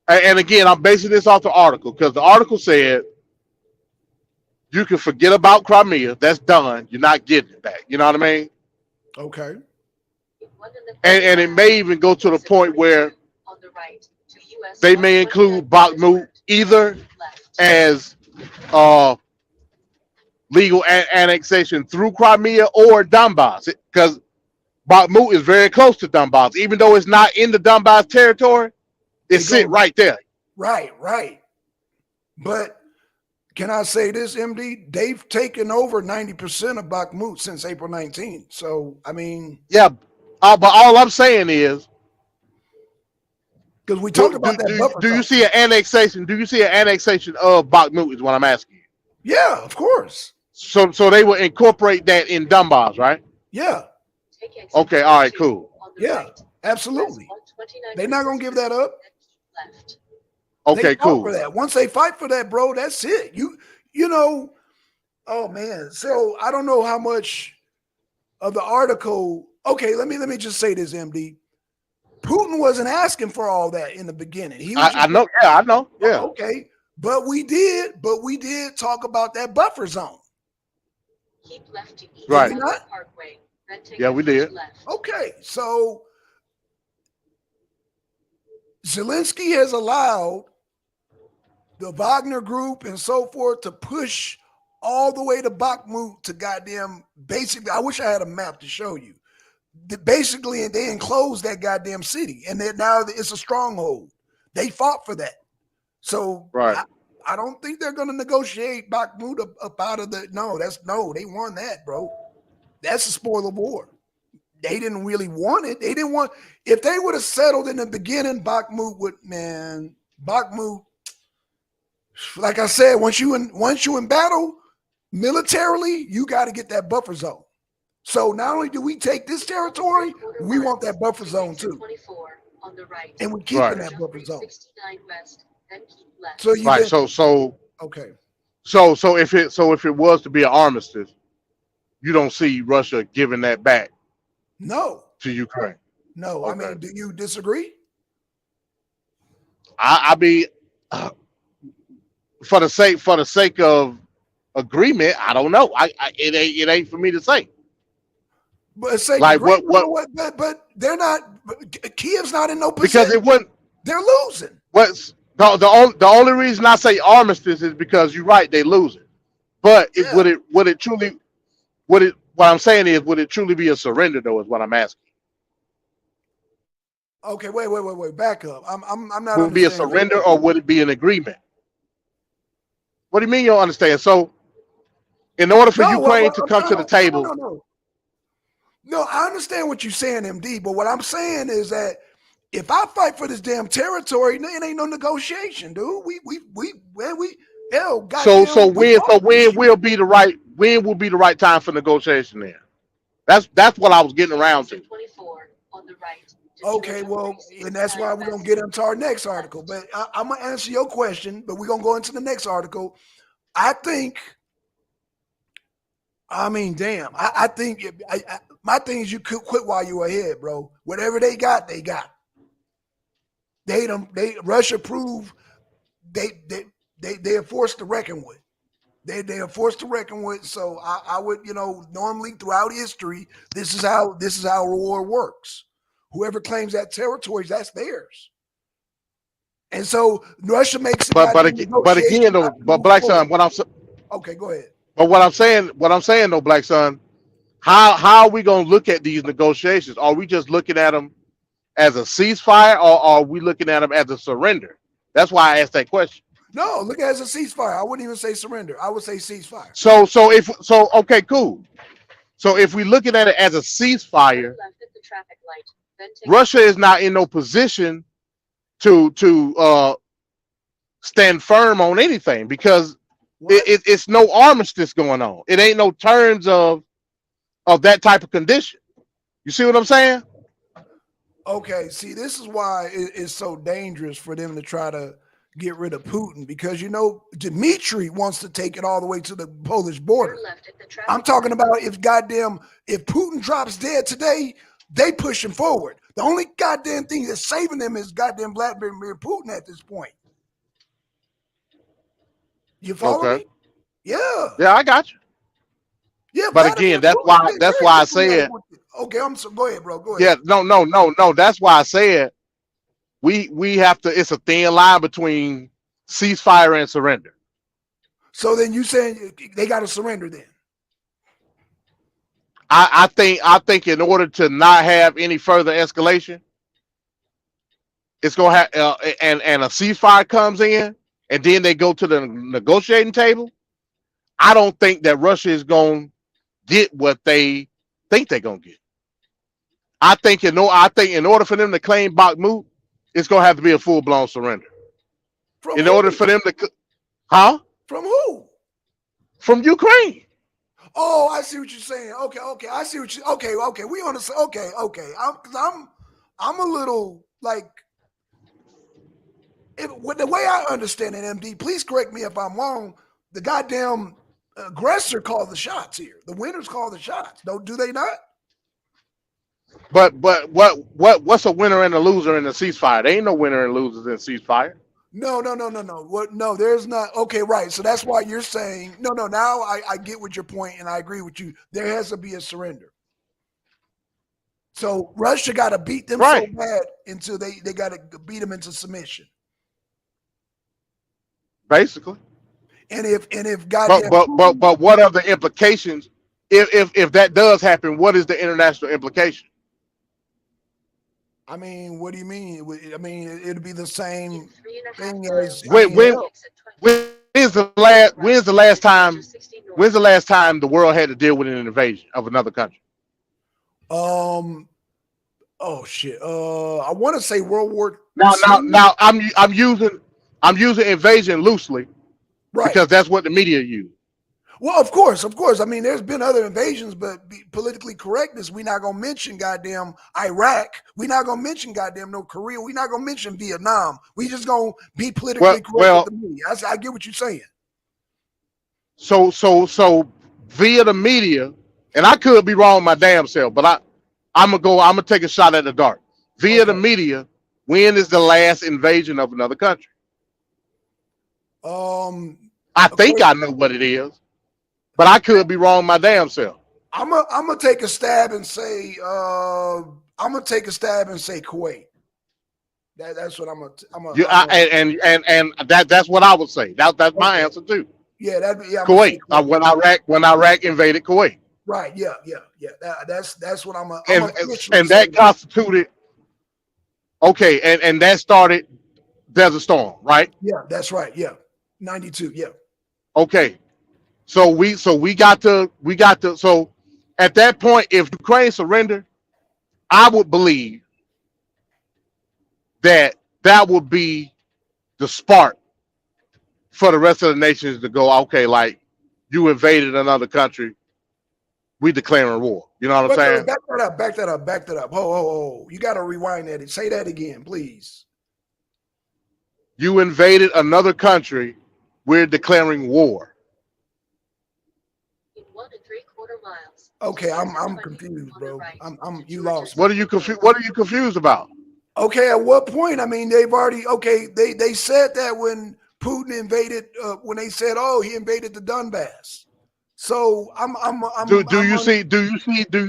and again, I'm basing this off the article because the article said you can forget about Crimea. That's done. You're not getting it back. You know what I mean? Okay. And it may even go to the point where On the right to US they may include Bakhmut either left. as legal annexation through Crimea or Donbass, because Bakhmut is very close to Donbass, even though it's not in the Donbass territory. It's sit right there. Right. But can I say this, MD? They've taken over 90% of Bakhmut since April 19th. So, I mean, Yeah, but all I'm saying is, because we talked about that buffer do you zone. see an annexation? Do you see an annexation of Bakhmut? Is what I'm asking you. Yeah, of course. So they will incorporate that in Donbass, right? Yeah. Okay, all right, cool. Yeah, absolutely. They're not gonna give that up. Left. Okay, They cool. for that. Once they fight for that, bro, that's it. You know, oh man. So I don't know how much of the article. Okay, let me just say this, MD. Putin wasn't asking for all that in the beginning. He was I know. Yeah, I know. Yeah. Okay, but we did talk about that buffer zone. Keep left to East Right. Parkway, then take Yeah, we did. left. Okay, so Zelensky has allowed the Wagner group and so forth to push all the way to Bakhmut to goddamn basically. I wish I had a map to show you. Basically, they enclosed that goddamn city, and now it's a stronghold. They fought for that, so Right. I don't think they're going to negotiate Bakhmut up out of the. No, they won that, bro. That's a spoil of war. They didn't really want it. They didn't want. If they would have settled in the beginning, Bakhmut would, man. Bakhmut, like I said, once you in battle militarily, you got to get that buffer zone. So not only do we take this territory, we want that buffer zone too. 24 on the right. And we're keeping Right. that buffer zone. 69 west, then keep left. So you Right. get, So okay. So if it was to be an armistice, you don't see Russia giving that back No, to Ukraine. no. I Okay. mean, do you disagree? I mean, for the sake of agreement, I don't know. It ain't for me to say. But say Like, what? what- But they're not. Kiev's not in no position. Because it wouldn't. They're losing. What's the only reason I say armistice is because you're right, they lose it. But Yeah. would it truly what I'm saying is, would it truly be a surrender though? Is what I'm asking. Okay, wait. Back up. I'm not. Would it be a understanding. surrender or would it be an agreement? What do you mean you don't understand? So, in order for Ukraine to come to the table, No, I understand what you're saying, MD. But what I'm saying is that if I fight for this damn territory, it ain't no negotiation, dude. Hell, so goddamn, when will be the right time for negotiation then? That's what I was getting around to. 24 on the right. Okay, well, and that's why we're gonna get into our next article. But I'm gonna answer your question, but we're gonna go into the next article. I think. I mean, damn. I think my thing is you could quit while you were ahead, bro. Whatever they got, they got. Russia proved they are forced to reckon with. They are forced to reckon with. So I would, normally throughout history, this is how war works. Whoever claims that territory, that's theirs. And so Russia makes it. But again, though, Blackson, okay, go ahead. But what I'm saying though, Blackson, how are we going to look at these negotiations? Are we just looking at them as a ceasefire, or are we looking at them as a surrender? That's why I asked that question. No, look at it as a ceasefire. I wouldn't even say surrender. I would say ceasefire. So okay, cool. So if we're looking at it as a ceasefire, Turn left at the traffic light, then take Russia is not in no position to stand firm on anything, because it's no armistice going on. It ain't no terms of that type of condition. You see what I'm saying? Okay, see, this is why it's so dangerous for them to try to get rid of Putin, because Dmitry wants to take it all the way to the Polish border. turn left at the traffic I'm talking about if Putin drops dead today, they push him forward. The only goddamn thing that's saving them is goddamn Vladimir Putin at this point. You follow me? Yeah. Yeah, I got you. Yeah. But Vladimir again, that's Putin's been why I very said. Okay, go ahead, bro. Go ahead. Yeah, no. That's why I said we have to. It's a thin line between ceasefire and surrender. So then you saying they got to surrender then? I think in order to not have any further escalation, it's gonna have and a ceasefire comes in, and then they go to the negotiating table. I don't think that Russia is gonna get what they think they're gonna get. I think in order for them to claim Bakhmut, it's gonna have to be a full blown surrender. From In who? order for them to, huh? From who? From Ukraine. Oh, I see what you're saying. Okay. I see what you. Okay. We understand. Okay. I'm a little like, with the way I understand it, MD. Please correct me if I'm wrong. The goddamn aggressor called the shots here. The winners call the shots. Do they not? But what's a winner and a loser in a ceasefire? There ain't no winner and losers in a ceasefire. No. What? No, there's not. Okay, right. So that's why you're saying no. Now I get what your point, and I agree with you. There has to be a surrender. So Russia got to beat them Right. so bad until they got to beat them into submission. Basically. And if goddamn But what are the implications if that does happen? What is the international implication? I mean, what do you mean? I mean, it'll be the same in 3.5 thing miles. as When's the last time the world had to deal with an invasion of another country? Oh shit. I want to say World War. Now I'm using invasion loosely, right, because that's what the media use. Well, of course. I mean, there's been other invasions, but politically correctness, we're not gonna mention goddamn Iraq. We're not gonna mention goddamn no Korea. We're not gonna mention Vietnam. We just gonna be politically correct with the media. I get what you're saying. So via the media, and I could be wrong my damn self, but I'm gonna take a shot at the dark. Via the media, when is the last invasion of another country? I think I know what it is, but I could be wrong my damn self. I'm gonna take a stab and say Kuwait. That's what That's what I would say. That's my answer too. Yeah, Kuwait. When Iraq invaded Kuwait. Right. Yeah. That's what and that constituted. Okay, and that started Desert Storm, right? Yeah, that's right. Yeah, 92. Yeah. Okay, so we got to so at that point, if Ukraine surrendered, I would believe that would be the spark for the rest of the nations to go, okay, like, you invaded another country, we declaring war. You know what I'm saying? Back that up. Oh, you got to rewind that and say that again, please. You invaded another country, we're declaring war. In 1 3/4 miles. Okay, I'm confused, bro. You lost. What are you confused about? Okay, at what point? I mean, they've already they said that when Putin invaded, when they said, oh, he invaded the Donbass. So do you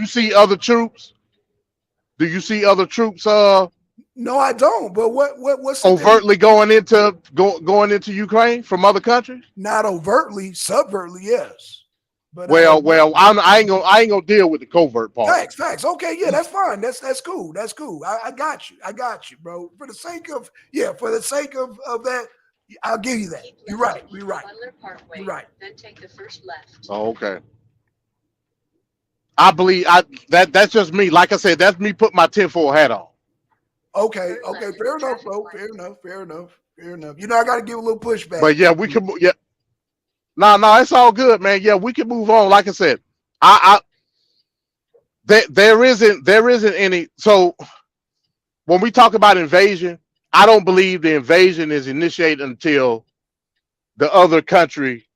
see other troops? Do you see other troops no, I don't. But what's overtly going into Ukraine from other countries? Not overtly, subvertly, yes. But Well, I ain't gonna deal with the covert part. facts. Okay, yeah, that's fine. That's cool. That's cool. I got you. I got you, bro. For the sake of that, I'll give you that. Keep You're left right. at You're right. Butler Parkway, You're right. then take the first left. Oh, okay. I believe that's just me. Like I said, that's me putting my tinfoil hat on. Okay. Turn Okay. left at Fair the enough, traffic bro. light. Fair enough. Fair enough. Fair enough. You know, I got to give a little pushback. But yeah, we can. Yeah, no, it's all good, man. Yeah, we can move on. Like I said, there isn't any. So when we talk about invasion, I don't believe the invasion is initiated until the other country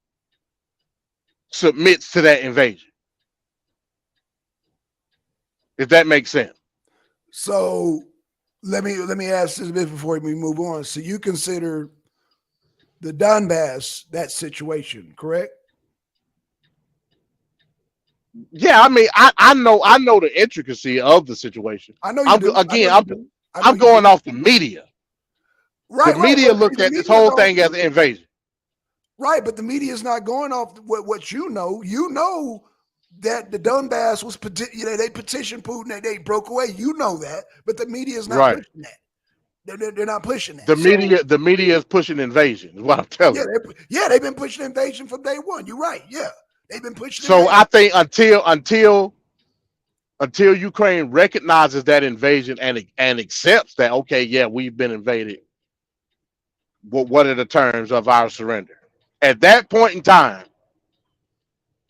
submits to that invasion. If that makes sense. So let me ask this a bit before we move on. So you consider the Donbass that situation, correct? Yeah, I mean, I know the intricacy of the situation. I know you do. I know Again, you do. I know I'm you going do. off the media. The Right. media But see, looked the at this media whole don't. thing as an invasion. Right, but the media is not going off what you know. You know that the Donbass was, they petitioned Putin, they broke away. You know that, but the media is not Right. pushing that. They're not pushing that. The media is pushing invasion, is what I'm telling you. They've been pushing invasion from day one. You're right. Yeah, they've been pushing So invasion. I think until Ukraine recognizes that invasion and accepts that, okay, yeah, we've been invaded. What are the terms of our surrender? At that point in time,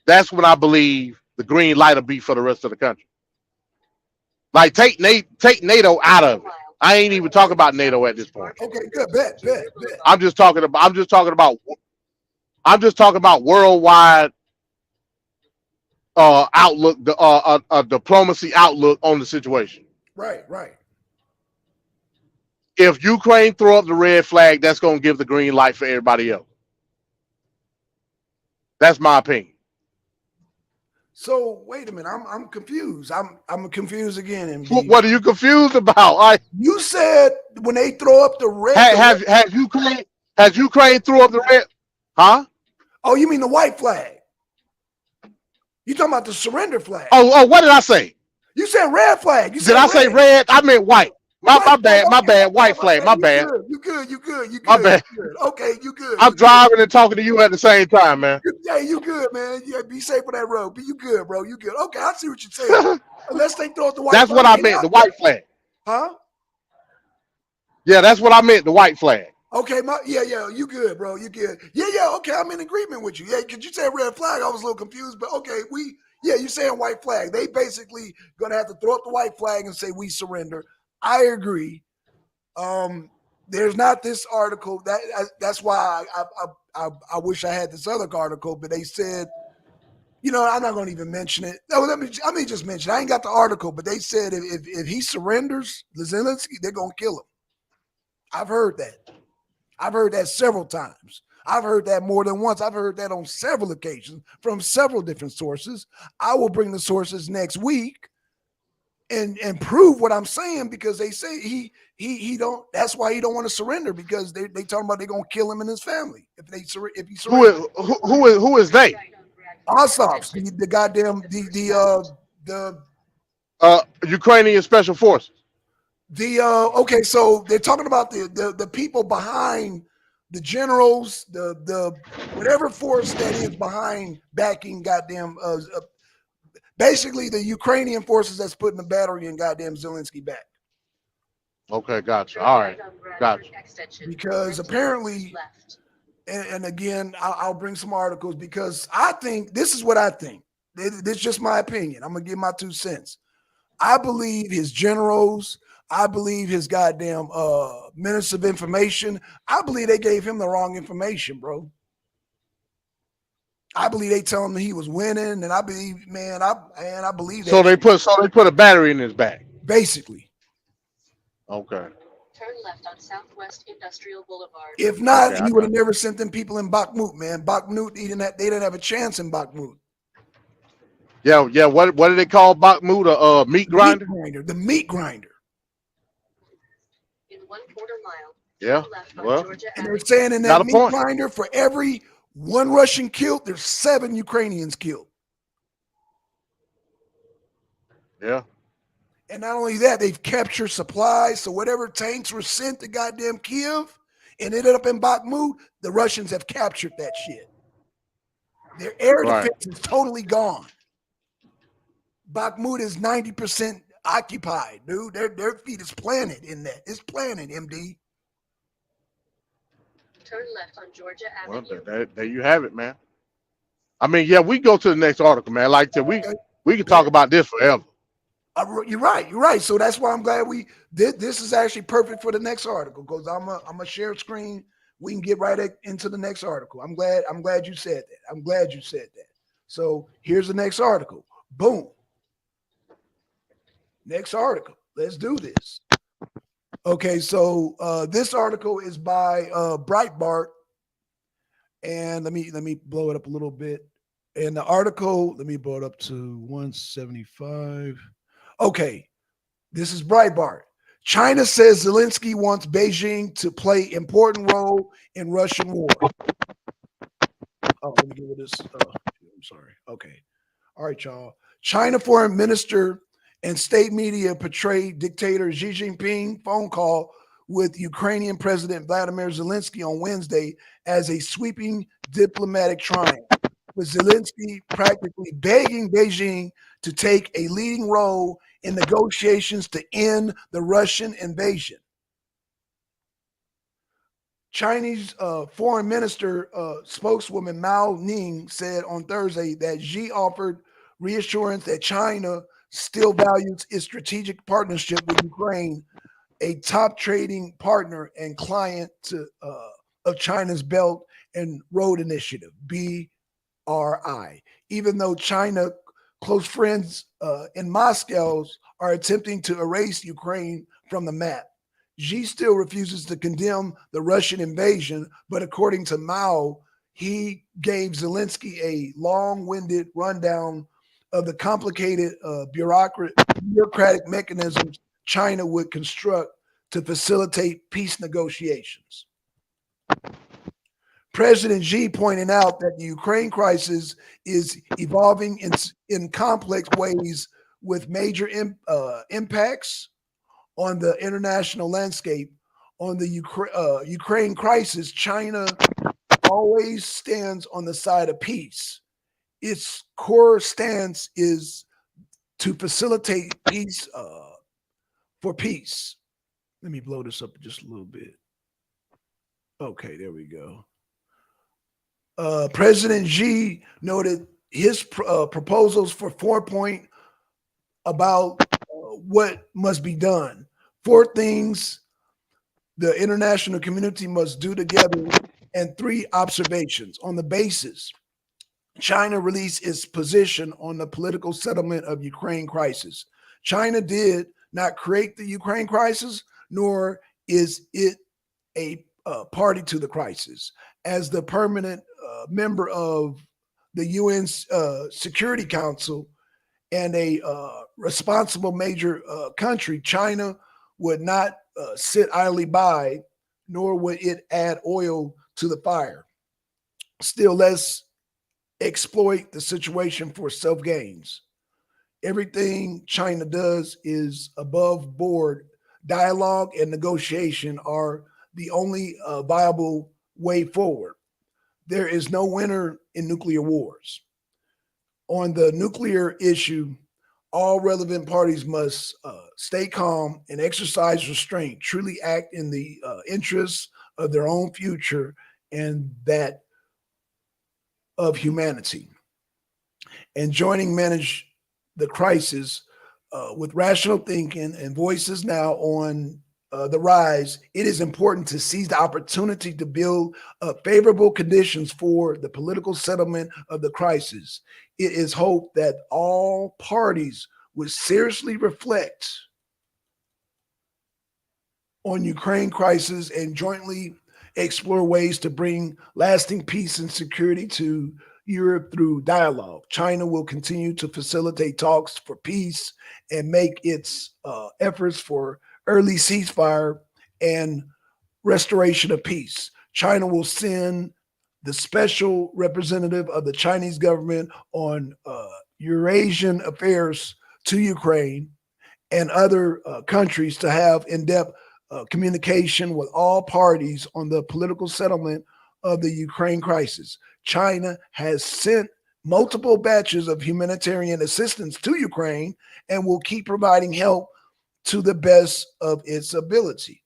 that's when I believe the green light will be for the rest of the country. Like take NATO out of it. I ain't even talking about NATO at this point. Okay, good. Bet. I'm just talking about worldwide outlook, the diplomacy outlook on the situation. Right. If Ukraine throw up the red flag, that's going to give the green light for everybody else. That's my opinion. So wait a minute. I'm confused. I'm confused again. MD. What are you confused about? You said when they throw up the red. Has Ukraine threw up the red? Huh? Oh, you mean the white flag? You talking about the surrender flag? Oh, what did I say? You said red flag. Did I say red? I meant white. My bad. White flag. My bad. You good. My bad. You good. Okay, you good. I'm driving and talking to you at the same time, man. Yeah, you good, man. Yeah, be safe on that road. But you good, bro. You good. Okay, I see what you're saying. Unless they throw out the white That's flag. what I meant, the white flag. Huh? Yeah, that's what I meant, the white flag. Okay, you good, bro. You good. Yeah, okay, I'm in agreement with you. Yeah, because you said red flag, I was a little confused, but okay, you saying white flag. They basically gonna have to throw up the white flag and say we surrender. I agree. There's not this article. That's why I wish I had this other article, but they said, I'm not gonna even mention it. No, let me just mention it. I ain't got the article, but they said if he surrenders, Zelensky, they're gonna kill him. I've heard that. I've heard that several times. I've heard that more than once. I've heard that on several occasions from several different sources. I will bring the sources next week and prove what I'm saying, because they say he don't. That's why he don't want to surrender, because they talking about they're gonna kill him and his family if he surrenders. Who is they? Assad's the goddamn the Ukrainian special forces. Okay, so they're talking about the people behind the generals, the whatever force that is behind backing goddamn basically the Ukrainian forces that's putting the battery in goddamn Zelensky back. Okay, gotcha. All right, gotcha. Because apparently, and again, I'll bring some articles, because I think this is what I think. This is just my opinion. I'm gonna give my 2 cents. I believe his generals. I believe his goddamn minister of information. I believe they gave him the wrong information, bro. I believe they tell him that he was winning, and I believe, I believe that. So they put a battery in his back. Basically. Okay. Turn left on Southwest Industrial Boulevard. If not, he would have never sent them people in Bakhmut, man. Bakhmut, they didn't have a chance in Bakhmut. Yeah. What do they call Bakhmut? A meat grinder? The meat grinder. In 1/4 mile. Yeah. Well, and they're saying in that meat grinder, for every one Russian killed, there's 7 Ukrainians killed. Yeah. And not only that, they've captured supplies. So whatever tanks were sent to goddamn Kiev and ended up in Bakhmut, the Russians have captured that shit. Their air Right. defense is totally gone. Bakhmut is 90% occupied, dude. Their feet is planted in that. It's planted, MD. Turn left on Georgia Well, Avenue. there you have it, man. I mean, yeah, we go to the next article, man. Like I said, Okay. we can talk about this forever. You're right. You're right. So that's why I'm glad we did. This is actually perfect for the next article because I'm a share screen. We can get right into the next article. I'm glad you said that. I'm glad you said that. So here's the next article. Boom. Next article. Let's do this. Okay, so this article is by Breitbart, and let me blow it up a little bit. And the article, let me blow it up to 175. Okay, this is Breitbart. China says Zelensky wants Beijing to play important role in Russian war. Oh, let me get rid of this. I'm sorry. Okay. All right, y'all. China foreign minister and state media portrayed dictator Xi Jinping phone call with Ukrainian President Vladimir Zelensky on Wednesday as a sweeping diplomatic triumph, with Zelensky practically begging Beijing to take a leading role in negotiations to end the Russian invasion. Chinese foreign minister spokeswoman Mao Ning said on Thursday that Xi offered reassurance that China still values its strategic partnership with Ukraine, a top trading partner and client of China's Belt and Road Initiative, BRI. Even though China close friends in Moscow are attempting to erase Ukraine from the map. Xi still refuses to condemn the Russian invasion, but according to Mao, he gave Zelensky a long-winded rundown of the complicated bureaucratic mechanisms China would construct to facilitate peace negotiations. President Xi pointed out that the Ukraine crisis is evolving in complex ways with major impacts on the international landscape. On the Ukraine crisis, China always stands on the side of peace. Its core stance is to facilitate peace for peace. Let me blow this up just a little bit. Okay, there we go. President Xi noted his proposals for 4 point about what must be done. Four things the international community must do together, and three observations. On the basis, China released its position on the political settlement of Ukraine crisis. China did not create the Ukraine crisis, nor is it a party to the crisis. As the permanent member of the UN Security Council and a responsible major country, China would not sit idly by, nor would it add oil to the fire. Still less exploit the situation for self gains. Everything China does is above board. Dialogue and negotiation are the only viable way forward. There is no winner in nuclear wars. On the nuclear issue, all relevant parties must stay calm and exercise restraint, truly act in the interests of their own future and that of humanity. And joining manage the crisis with rational thinking and voices now on the rise, it is important to seize the opportunity to build favorable conditions for the political settlement of the crisis. It is hoped that all parties would seriously reflect on Ukraine crisis and jointly explore ways to bring lasting peace and security to Europe through dialogue. China will continue to facilitate talks for peace and make its efforts for early ceasefire and restoration of peace. China will send the special representative of the Chinese government on Eurasian affairs to Ukraine and other countries to have in-depth communication with all parties on the political settlement of the Ukraine crisis. China has sent multiple batches of humanitarian assistance to Ukraine and will keep providing help to the best of its ability.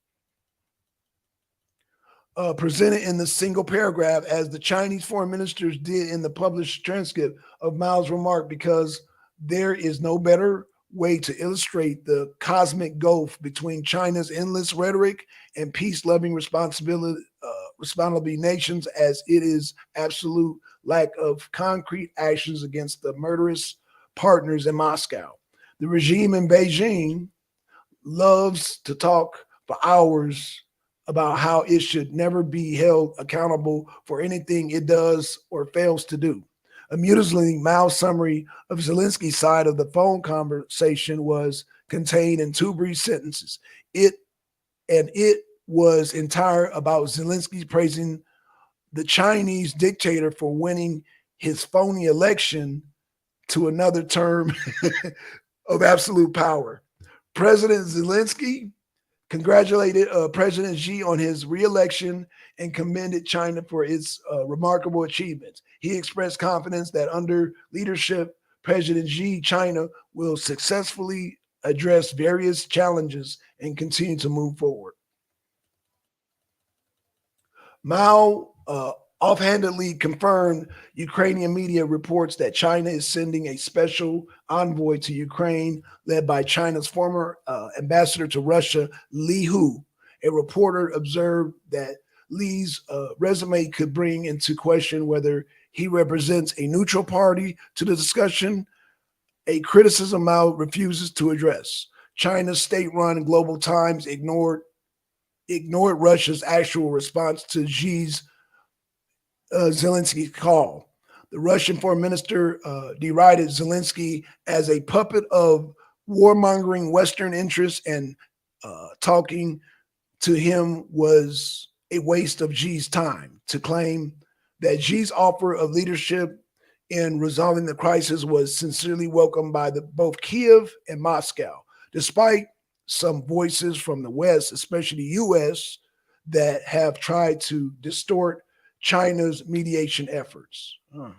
Presented in the single paragraph as the Chinese foreign ministers did in the published transcript of Mao's remark, because there is no better way to illustrate the cosmic gulf between China's endless rhetoric and peace-loving responsibility nations as it is absolute lack of concrete actions against the murderous partners in Moscow. The regime in Beijing loves to talk for hours about how it should never be held accountable for anything it does or fails to do. Amusingly, Mao's summary of Zelensky's side of the phone conversation was contained in two brief sentences. It was entire about Zelensky praising the Chinese dictator for winning his phony election to another term of absolute power. President Zelensky congratulated President Xi on his re-election and commended China for its remarkable achievements. He expressed confidence that under leadership President Xi, China will successfully address various challenges and continue to move forward. Mao offhandedly confirmed Ukrainian media reports that China is sending a special envoy to Ukraine led by China's former ambassador to Russia, Li Hu. A reporter observed that Li's resume could bring into question whether he represents a neutral party to the discussion, a criticism Mao refuses to address. China's state-run Global Times ignored Russia's actual response to Xi's Zelensky's call. The Russian foreign minister derided Zelensky as a puppet of warmongering Western interests, and talking to him was a waste of Xi's time. To claim that Xi's offer of leadership in resolving the crisis was sincerely welcomed by both Kiev and Moscow, despite some voices from the West, especially the U.S., that have tried to distort China's mediation efforts. The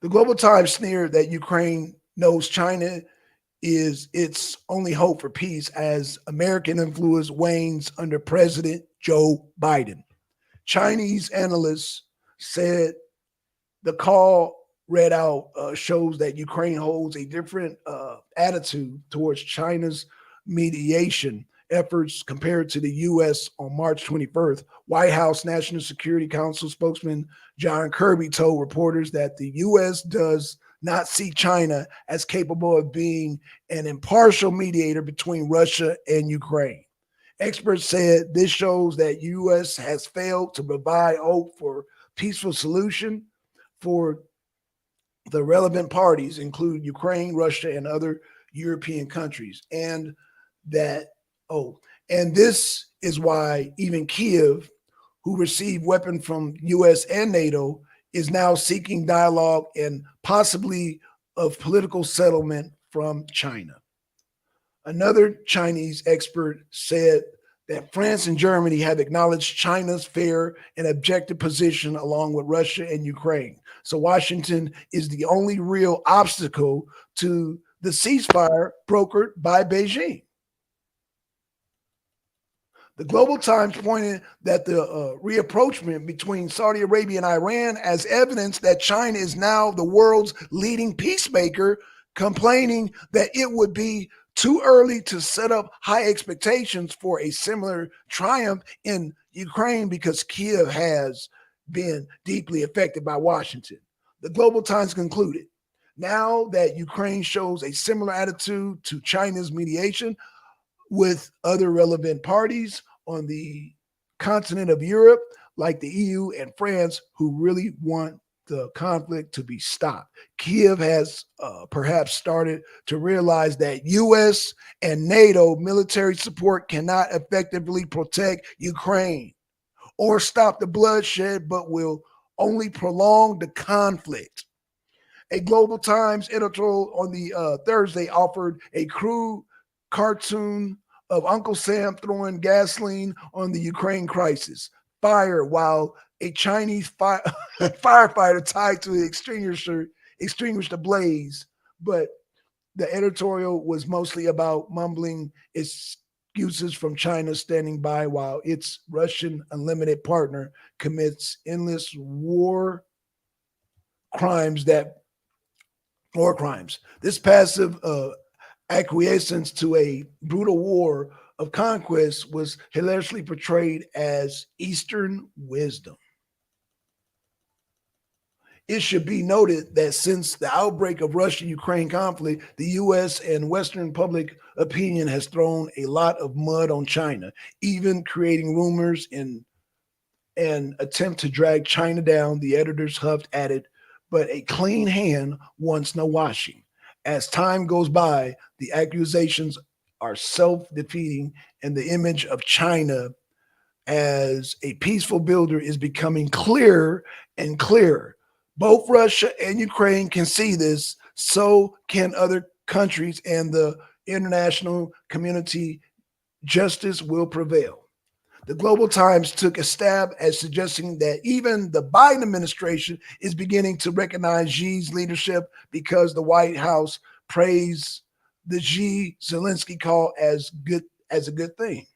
Global Times sneered that Ukraine knows China is its only hope for peace as American influence wanes under President Joe Biden. Chinese analysts said the call read out shows that Ukraine holds a different attitude towards China's mediation efforts compared to the U.S. On March 21st. White House National Security Council spokesman John Kirby told reporters that the U.S. does not see China as capable of being an impartial mediator between Russia and Ukraine. Experts said this shows that U.S. has failed to provide hope for peaceful solution for the relevant parties, include Ukraine, Russia, and other European countries. And this is why even Kiev, who received weapons from U.S. and NATO, is now seeking dialogue and possibly of political settlement from China. Another Chinese expert said that France and Germany have acknowledged China's fair and objective position along with Russia and Ukraine. So Washington is the only real obstacle to the ceasefire brokered by Beijing. The Global Times pointed that the reapproachment between Saudi Arabia and Iran as evidence that China is now the world's leading peacemaker, complaining that it would be too early to set up high expectations for a similar triumph in Ukraine because Kiev has been deeply affected by Washington. The Global Times concluded, now that Ukraine shows a similar attitude to China's mediation with other relevant parties on the continent of Europe, like the EU and France, who really want the conflict to be stopped. Kiev has perhaps started to realize that U.S. and NATO military support cannot effectively protect Ukraine or stop the bloodshed, but will only prolong the conflict. A Global Times editorial on the Thursday offered a crude cartoon of Uncle Sam throwing gasoline on the Ukraine crisis. Fire while a Chinese firefighter tied to the extinguisher extinguished the blaze. But the editorial was mostly about mumbling excuses from China standing by while its Russian unlimited partner commits endless crimes that war crimes. This passive acquiescence to a brutal war of conquest was hilariously portrayed as Eastern wisdom. It should be noted that since the outbreak of Russia-Ukraine conflict, the U.S. and Western public opinion has thrown a lot of mud on China, even creating rumors in an attempt to drag China down. The editors huffed at it, but a clean hand wants no washing. As time goes by, the accusations are self-defeating, and the image of China as a peaceful builder is becoming clearer and clearer. Both Russia and Ukraine can see this, so can other countries, and the international community. Justice will prevail. The Global Times took a stab at suggesting that even the Biden administration is beginning to recognize Xi's leadership because the White House praised the Xi Zelensky call as a good thing.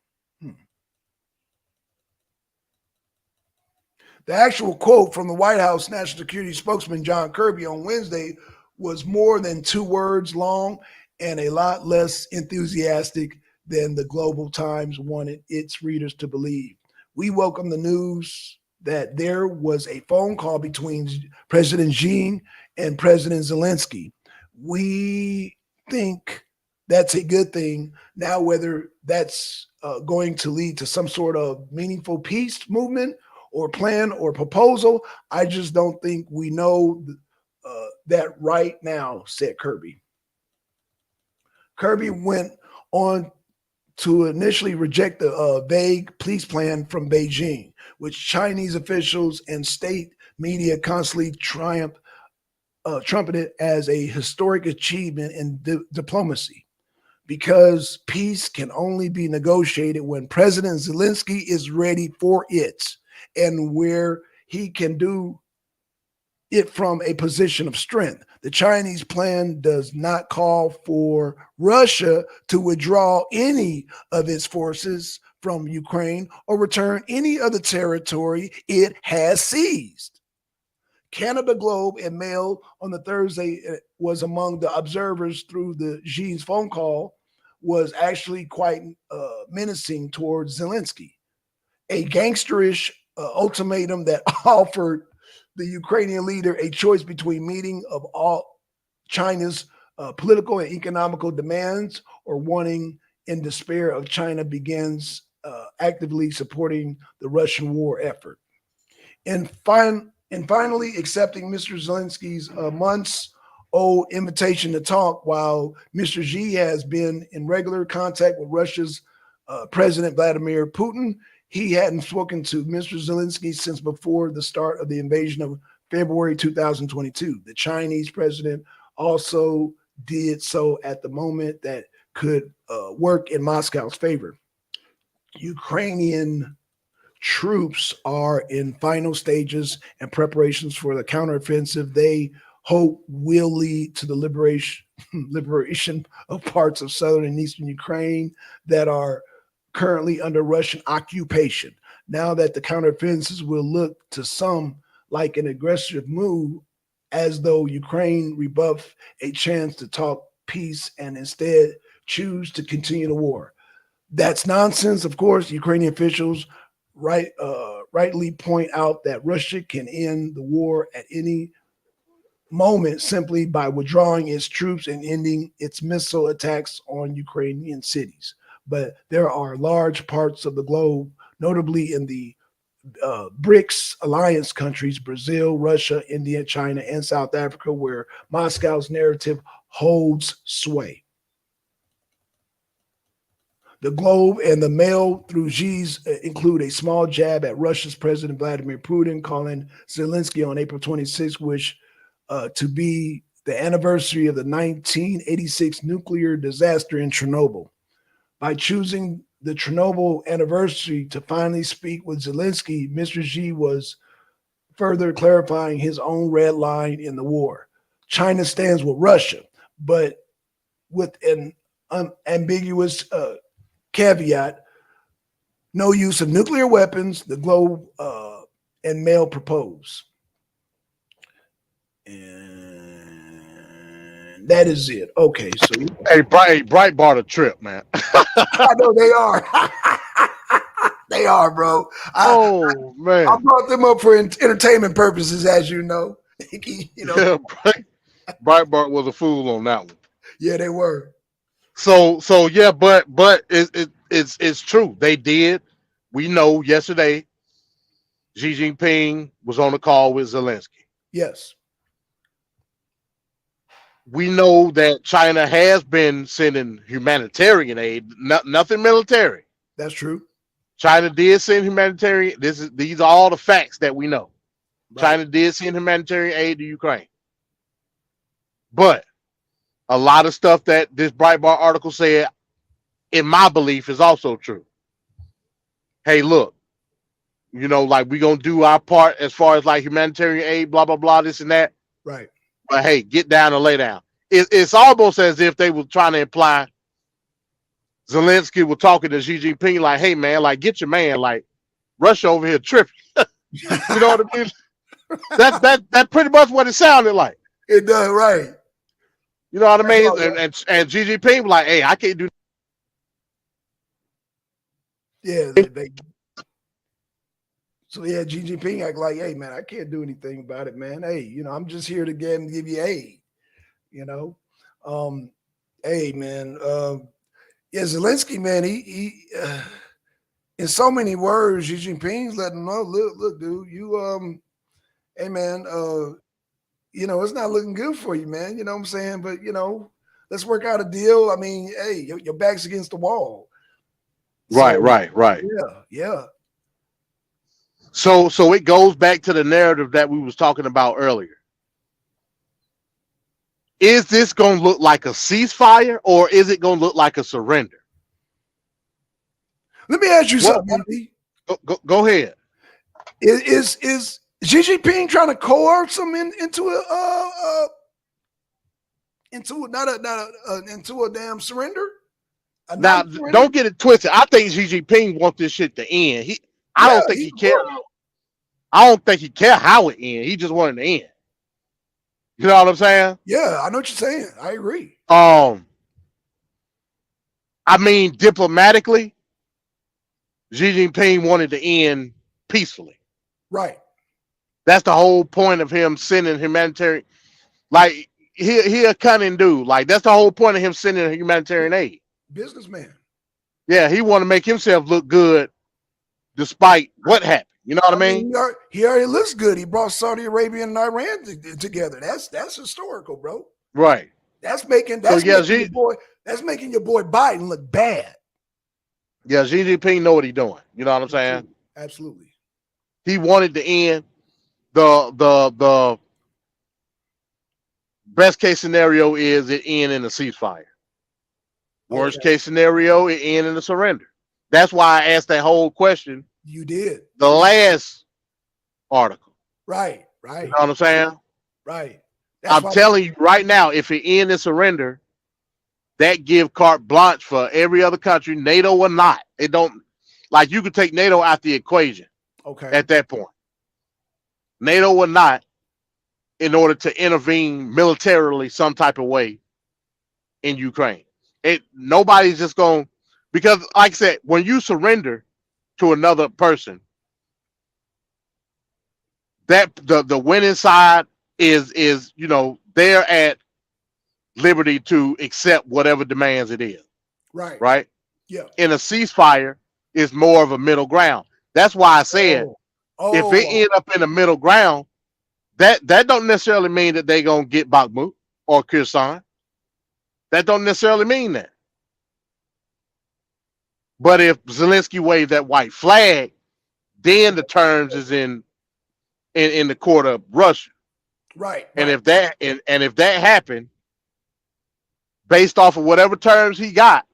The actual quote from the White House National Security spokesman John Kirby on Wednesday was more than 2 words long and a lot less enthusiastic than the Global Times wanted its readers to believe. We welcome the news that there was a phone call between President Xi and President Zelensky. We think that's a good thing. Now, whether that's going to lead to some sort of meaningful peace movement or plan or proposal, I just don't think we know that right now, said Kirby. Kirby went on to initially reject the vague peace plan from Beijing, which Chinese officials and state media constantly trumpeted as a historic achievement in diplomacy. Because peace can only be negotiated when President Zelensky is ready for it, and where he can do it from a position of strength. The Chinese plan does not call for Russia to withdraw any of its forces from Ukraine or return any other territory it has seized. Canada Globe and Mail on the Thursday was among the observers through the Xi's phone call, was actually quite menacing towards Zelensky. A gangsterish ultimatum that offered the Ukrainian leader a choice between meeting of all China's political and economical demands or wanting in despair of China begins actively supporting the Russian war effort. And finally accepting Mr. Zelensky's months-old invitation to talk, while Mr. Xi has been in regular contact with Russia's President Vladimir Putin, he hadn't spoken to Mr. Zelensky since before the start of the invasion of February 2022. The Chinese president also did so at the moment that could work in Moscow's favor. Ukrainian troops are in final stages and preparations for the counteroffensive they hope will lead to the liberation of parts of southern and eastern Ukraine that are currently under Russian occupation. Now that the counteroffensives will look to some like an aggressive move, as though Ukraine rebuff a chance to talk peace and instead choose to continue the war. That's nonsense. Of course, Ukrainian officials rightly point out that Russia can end the war at any moment simply by withdrawing its troops and ending its missile attacks on Ukrainian cities. But there are large parts of the globe, notably in the BRICS alliance countries, Brazil, Russia, India, China, and South Africa, where Moscow's narrative holds sway. The Globe and the Mail through Xi's include a small jab at Russia's President Vladimir Putin, calling Zelensky on April 26, which to be the anniversary of the 1986 nuclear disaster in Chernobyl. By choosing the Chernobyl anniversary to finally speak with Zelensky, Mr. Xi was further clarifying his own red line in the war. China stands with Russia, but with an ambiguous caveat: no use of nuclear weapons, the Globe and Mail propose. And that is it. Okay, so Hey, Breitbart a trip, man. I know they are. They are, bro. I Man. brought them up for entertainment purposes, as you know. You know. Yeah, Breitbart was a fool on that one. Yeah, they were. So yeah, but it's true. They did. We know yesterday Xi Jinping was on a call with Zelensky. Yes. We know that China has been sending humanitarian aid, nothing military. That's true. China did send humanitarian. These are all the facts that we know. Right. China did send humanitarian aid to Ukraine. But a lot of stuff that this Breitbart article said, in my belief, is also true. Hey, look, like we're gonna do our part as far as like humanitarian aid, blah blah blah, this and that. Right. But hey, get down and lay down. It's almost as if they were trying to imply Zelensky was talking to Xi Jinping like, hey man, like get your man, like Russia over here tripping. You know what I mean? That's pretty much what it sounded like. It does, right. You know what I mean? And Xi Jinping was like, hey, I can't do. Yeah, so yeah, Xi Jinping act like, hey man, I can't do anything about it, man. Hey, I'm just here to give you aid. Hey man, yeah, Zelensky, man, he in so many words, Xi Jinping's letting him know, look, dude, you hey man, it's not looking good for you, man. You know what I'm saying? But let's work out a deal. I mean, hey, your back's against the wall. Right. Yeah. So it goes back to the narrative that we was talking about earlier. Is this going to look like a ceasefire or is it going to look like a surrender? Let me ask you something, Andy. Go ahead. Is Xi Jinping trying to coerce him into a damn surrender? Now, don't get it twisted. I think Xi Jinping wants this shit to end. I don't think he cares. I don't think he care how it ends. He just wanted to end. You know what I'm saying? Yeah, I know what you're saying. I agree. I mean, diplomatically, Xi Jinping wanted to end peacefully. Right. That's the whole point of him sending humanitarian. Like he a cunning dude. Like that's the whole point of him sending humanitarian aid. Businessman. Yeah, he want to make himself look good, despite what happened. You know what I mean? He already looks good. He brought Saudi Arabia and Iran together. That's historical, bro. Right. That's making your boy Biden look bad. Yeah, Xi Jinping know what he's doing. You know what I'm saying? Absolutely. He wanted to end the best case scenario is it end in a ceasefire. Worst case scenario, it end in a surrender. That's why I asked that whole question. You did. The last article. Right. You know what I'm saying? Right. I'm telling you right now, if it end in surrender, that give carte blanche for every other country, NATO or not. It don't, like you could take NATO out the equation. Okay. At that point. NATO or not, in order to intervene militarily some type of way in Ukraine. Nobody's just going, because like I said, when you surrender to another person, that the winning side is they're at liberty to accept whatever demands it is. Right. Right? Yeah. In a ceasefire, is more of a middle ground. That's why I said if it end up in the middle ground, that don't necessarily mean that they're gonna get Bakhmut or Kherson. That don't necessarily mean that. But if Zelensky waved that white flag, then the terms is in the court of Russia. Right. And right. if that happened, based off of whatever terms he got,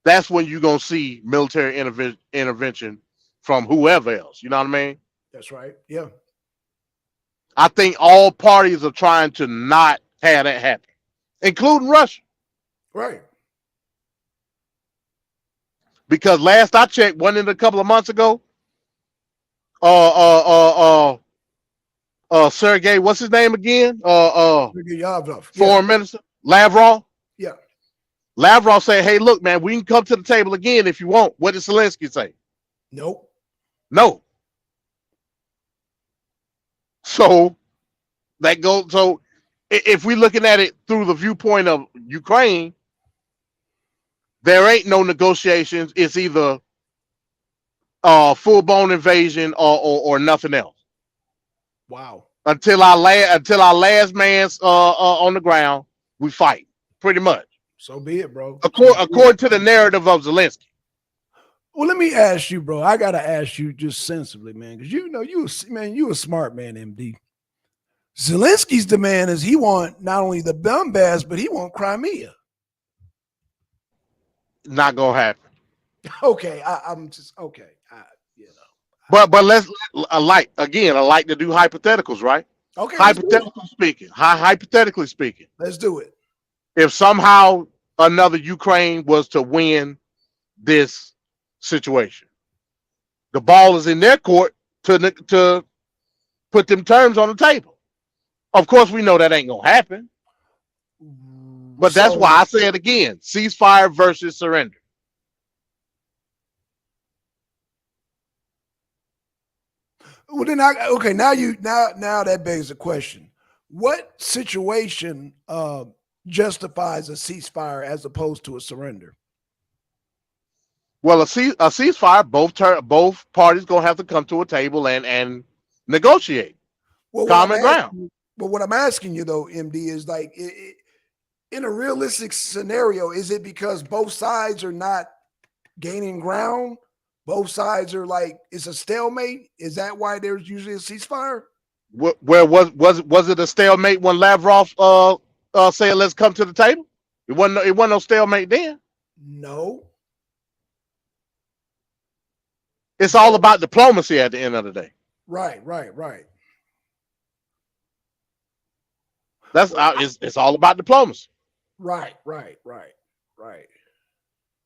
that's when you're gonna see military intervention from whoever else. You know what I mean? That's right. Yeah. I think all parties are trying to not have that happen, including Russia. Right. Because last I checked, wasn't it a couple of months ago? Uh, uh, Sergey, what's his name again? Yeah. Foreign Minister Lavrov. Yeah. Lavrov said, "Hey, look, man, we can come to the table again if you want." What did Zelensky say? Nope. No. So that goes. So if we're looking at it through the viewpoint of Ukraine, there ain't no negotiations. It's either full blown invasion or nothing else. Wow. Until our last man's on the ground, we fight pretty much. So be it, bro. According to the narrative of Zelensky. Well, let me ask you, bro. I gotta ask you just sensibly, man, because you a smart man, MD. Zelensky's demand is he want not only the Donbass, but he want Crimea. Not gonna happen. Okay, I'm just okay. But let's I like to do hypotheticals, right? Okay, hypothetically speaking, let's do it. If somehow another Ukraine was to win this situation, the ball is in their court to put them terms on the table. Of course, we know that ain't gonna happen, but that's why I say it again: ceasefire versus surrender. Well, then now that begs the question: what situation justifies a ceasefire as opposed to a surrender? Well, a ceasefire, both parties gonna have to come to a table and negotiate common ground. But what I'm asking you though, MD, is like in a realistic scenario, is it because both sides are not gaining ground? Both sides are like it's a stalemate. Is that why there's usually a ceasefire? Where was it a stalemate when Lavrov said let's come to the table? It wasn't no stalemate then. No. It's all about diplomacy at the end of the day. Right. It's all about diplomacy. Right.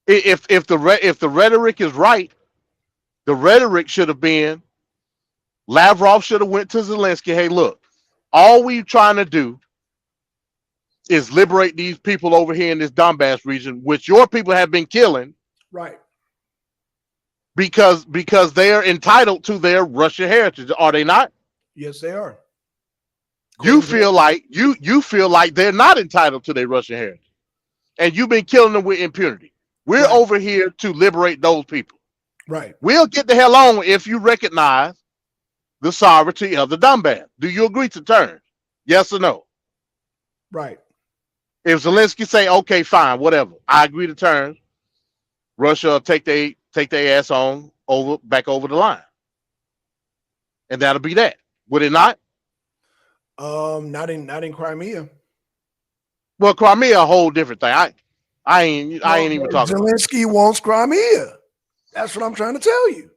If the rhetoric is right, the rhetoric should have been Lavrov should have went to Zelensky. Hey, look, all we trying to do is liberate these people over here in this Donbass region, which your people have been killing. Right. Because they are entitled to their Russian heritage, are they not? Yes, they are. You feel like they're not entitled to their Russian heritage, and you've been killing them with impunity. We're over here to liberate those people. Right. We'll get the hell on if you recognize the sovereignty of the Donbass. Do you agree to terms? Yes or no? Right. If Zelensky say, okay, fine, whatever, I agree to terms, Russia will take their ass back over the line. And that'll be that. Would it not? Not in Crimea. Well, Crimea a whole different thing. I ain't even talking about. Zelensky wants Crimea. That's what I'm trying to tell you.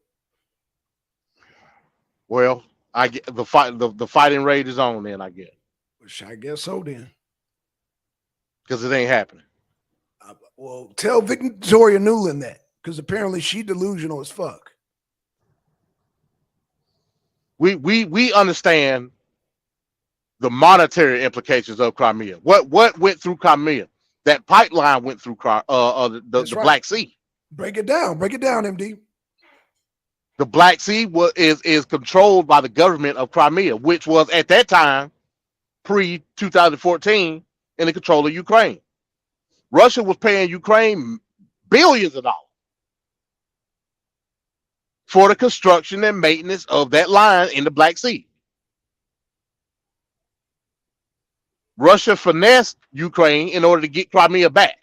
Well, I get the fighting rate is on then, I guess. Which I guess so then. Because it ain't happening. Well, tell Victoria Nuland that, because apparently she delusional as fuck. We understand the monetary implications of Crimea. What went through Crimea? That pipeline went through the Black Sea. Break it down, MD. The Black Sea is controlled by the government of Crimea, which was at that time, pre-2014, in the control of Ukraine. Russia was paying Ukraine billions of dollars for the construction and maintenance of that line in the Black Sea. Russia finessed Ukraine in order to get Crimea back.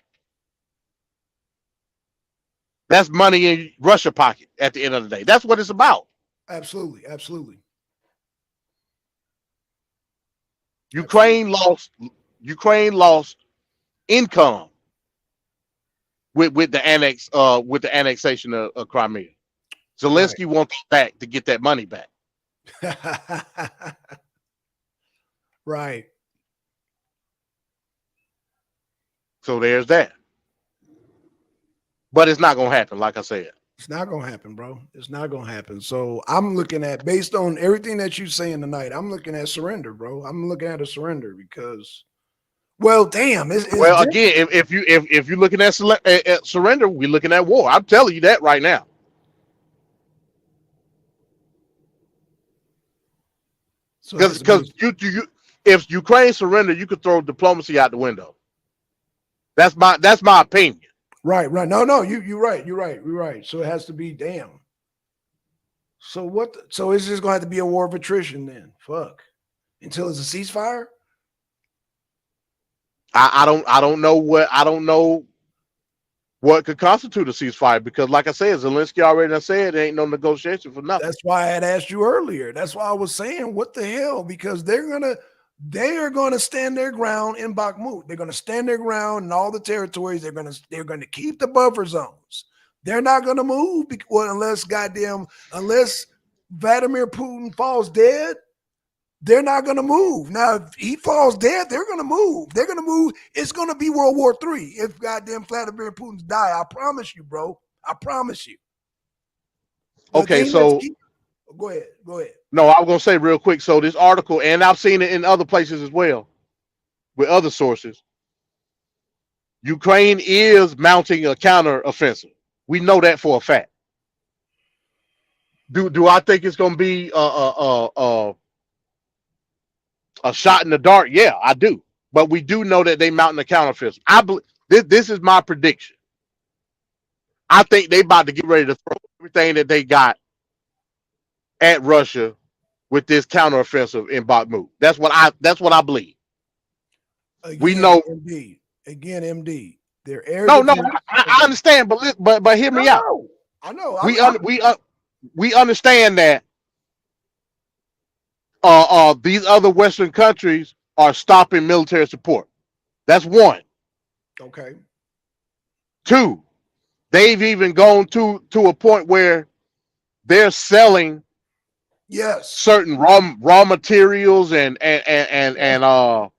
That's money in Russia's pocket at the end of the day. That's what it's about. Absolutely. Ukraine lost income with the annexation of Crimea. Zelensky wants back to get that money back. Right. So there's that. But it's not gonna happen, like I said. It's not gonna happen, bro. It's not gonna happen. So I'm looking at, based on everything that you're saying tonight, I'm looking at surrender, bro. I'm looking at a surrender because, well, damn. It's Well, again, if you're looking at surrender, we're looking at war. I'm telling you that right now. Because if Ukraine surrender, you could throw diplomacy out the window. That's my opinion. Right. No, you're right. So it has to be damn. So what? So it's just gonna have to be a war of attrition then. Fuck. Until it's a ceasefire. I don't know what could constitute a ceasefire, because, like I said, Zelensky already said there ain't no negotiation for nothing. That's why I had asked you earlier. That's why I was saying, what the hell? Because they are gonna stand their ground in Bakhmut. They're gonna stand their ground in all the territories. They're gonna keep the buffer zones. They're not gonna move unless Vladimir Putin falls dead. They're not going to move. Now, if he falls dead, they're going to move. They're going to move. It's going to be World War III if goddamn Vladimir Putin die. I promise you, bro. I promise you. Okay, so go ahead. No, I was going to say real quick. So this article, and I've seen it in other places as well, with other sources, Ukraine is mounting a counteroffensive. We know that for a fact. Do I think it's going to be a shot in the dark? Yeah, I do. But we do know that they mounting a counteroffensive. This is my prediction. I think they about to get ready to throw everything that they got at Russia with this counteroffensive in Bakhmut. That's what I believe. Again, we know. MD. Their air. No, I understand, but hear me out. I know. We understand that these other Western countries are stopping military support. That's one. Okay. Two, they've even gone to a point where they're selling certain raw materials and I'm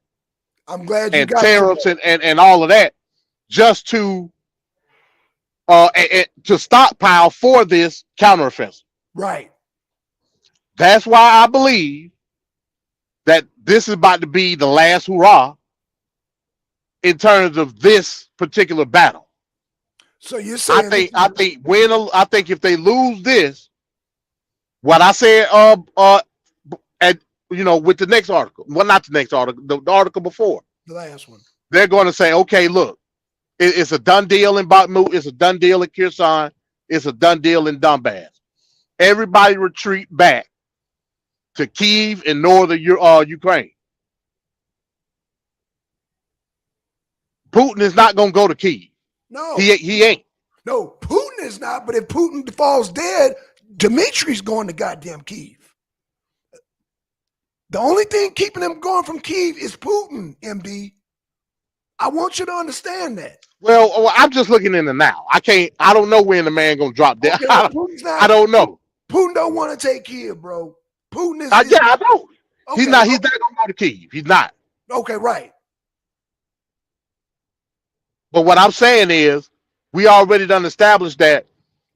glad you got tariffs and all of that just to stockpile for this counteroffensive. Right. That's why I believe that this is about to be the last hurrah in terms of this particular battle. So you're saying I think if they lose this, what I said with the next article, well, not the next article, the article before, the last one, they're going to say, okay, look, it's a done deal in Bakhmut, it's a done deal in Kherson, it's a done deal in Donbass. Everybody retreat back to Kyiv in northern Ukraine. Putin is not going to go to Kyiv. No, he ain't. No, Putin is not. But if Putin falls dead, Dmitri's going to goddamn Kyiv. The only thing keeping him going from Kyiv is Putin, MD. I want you to understand that. Well, I'm just looking in the now. I don't know when the man going to drop dead. Okay, I don't know. Putin don't want to take Kyiv, bro. Putin is. Yeah, I know. Okay, he's not going to go to Kyiv. He's not. Okay, right. But what I'm saying is, we already done established that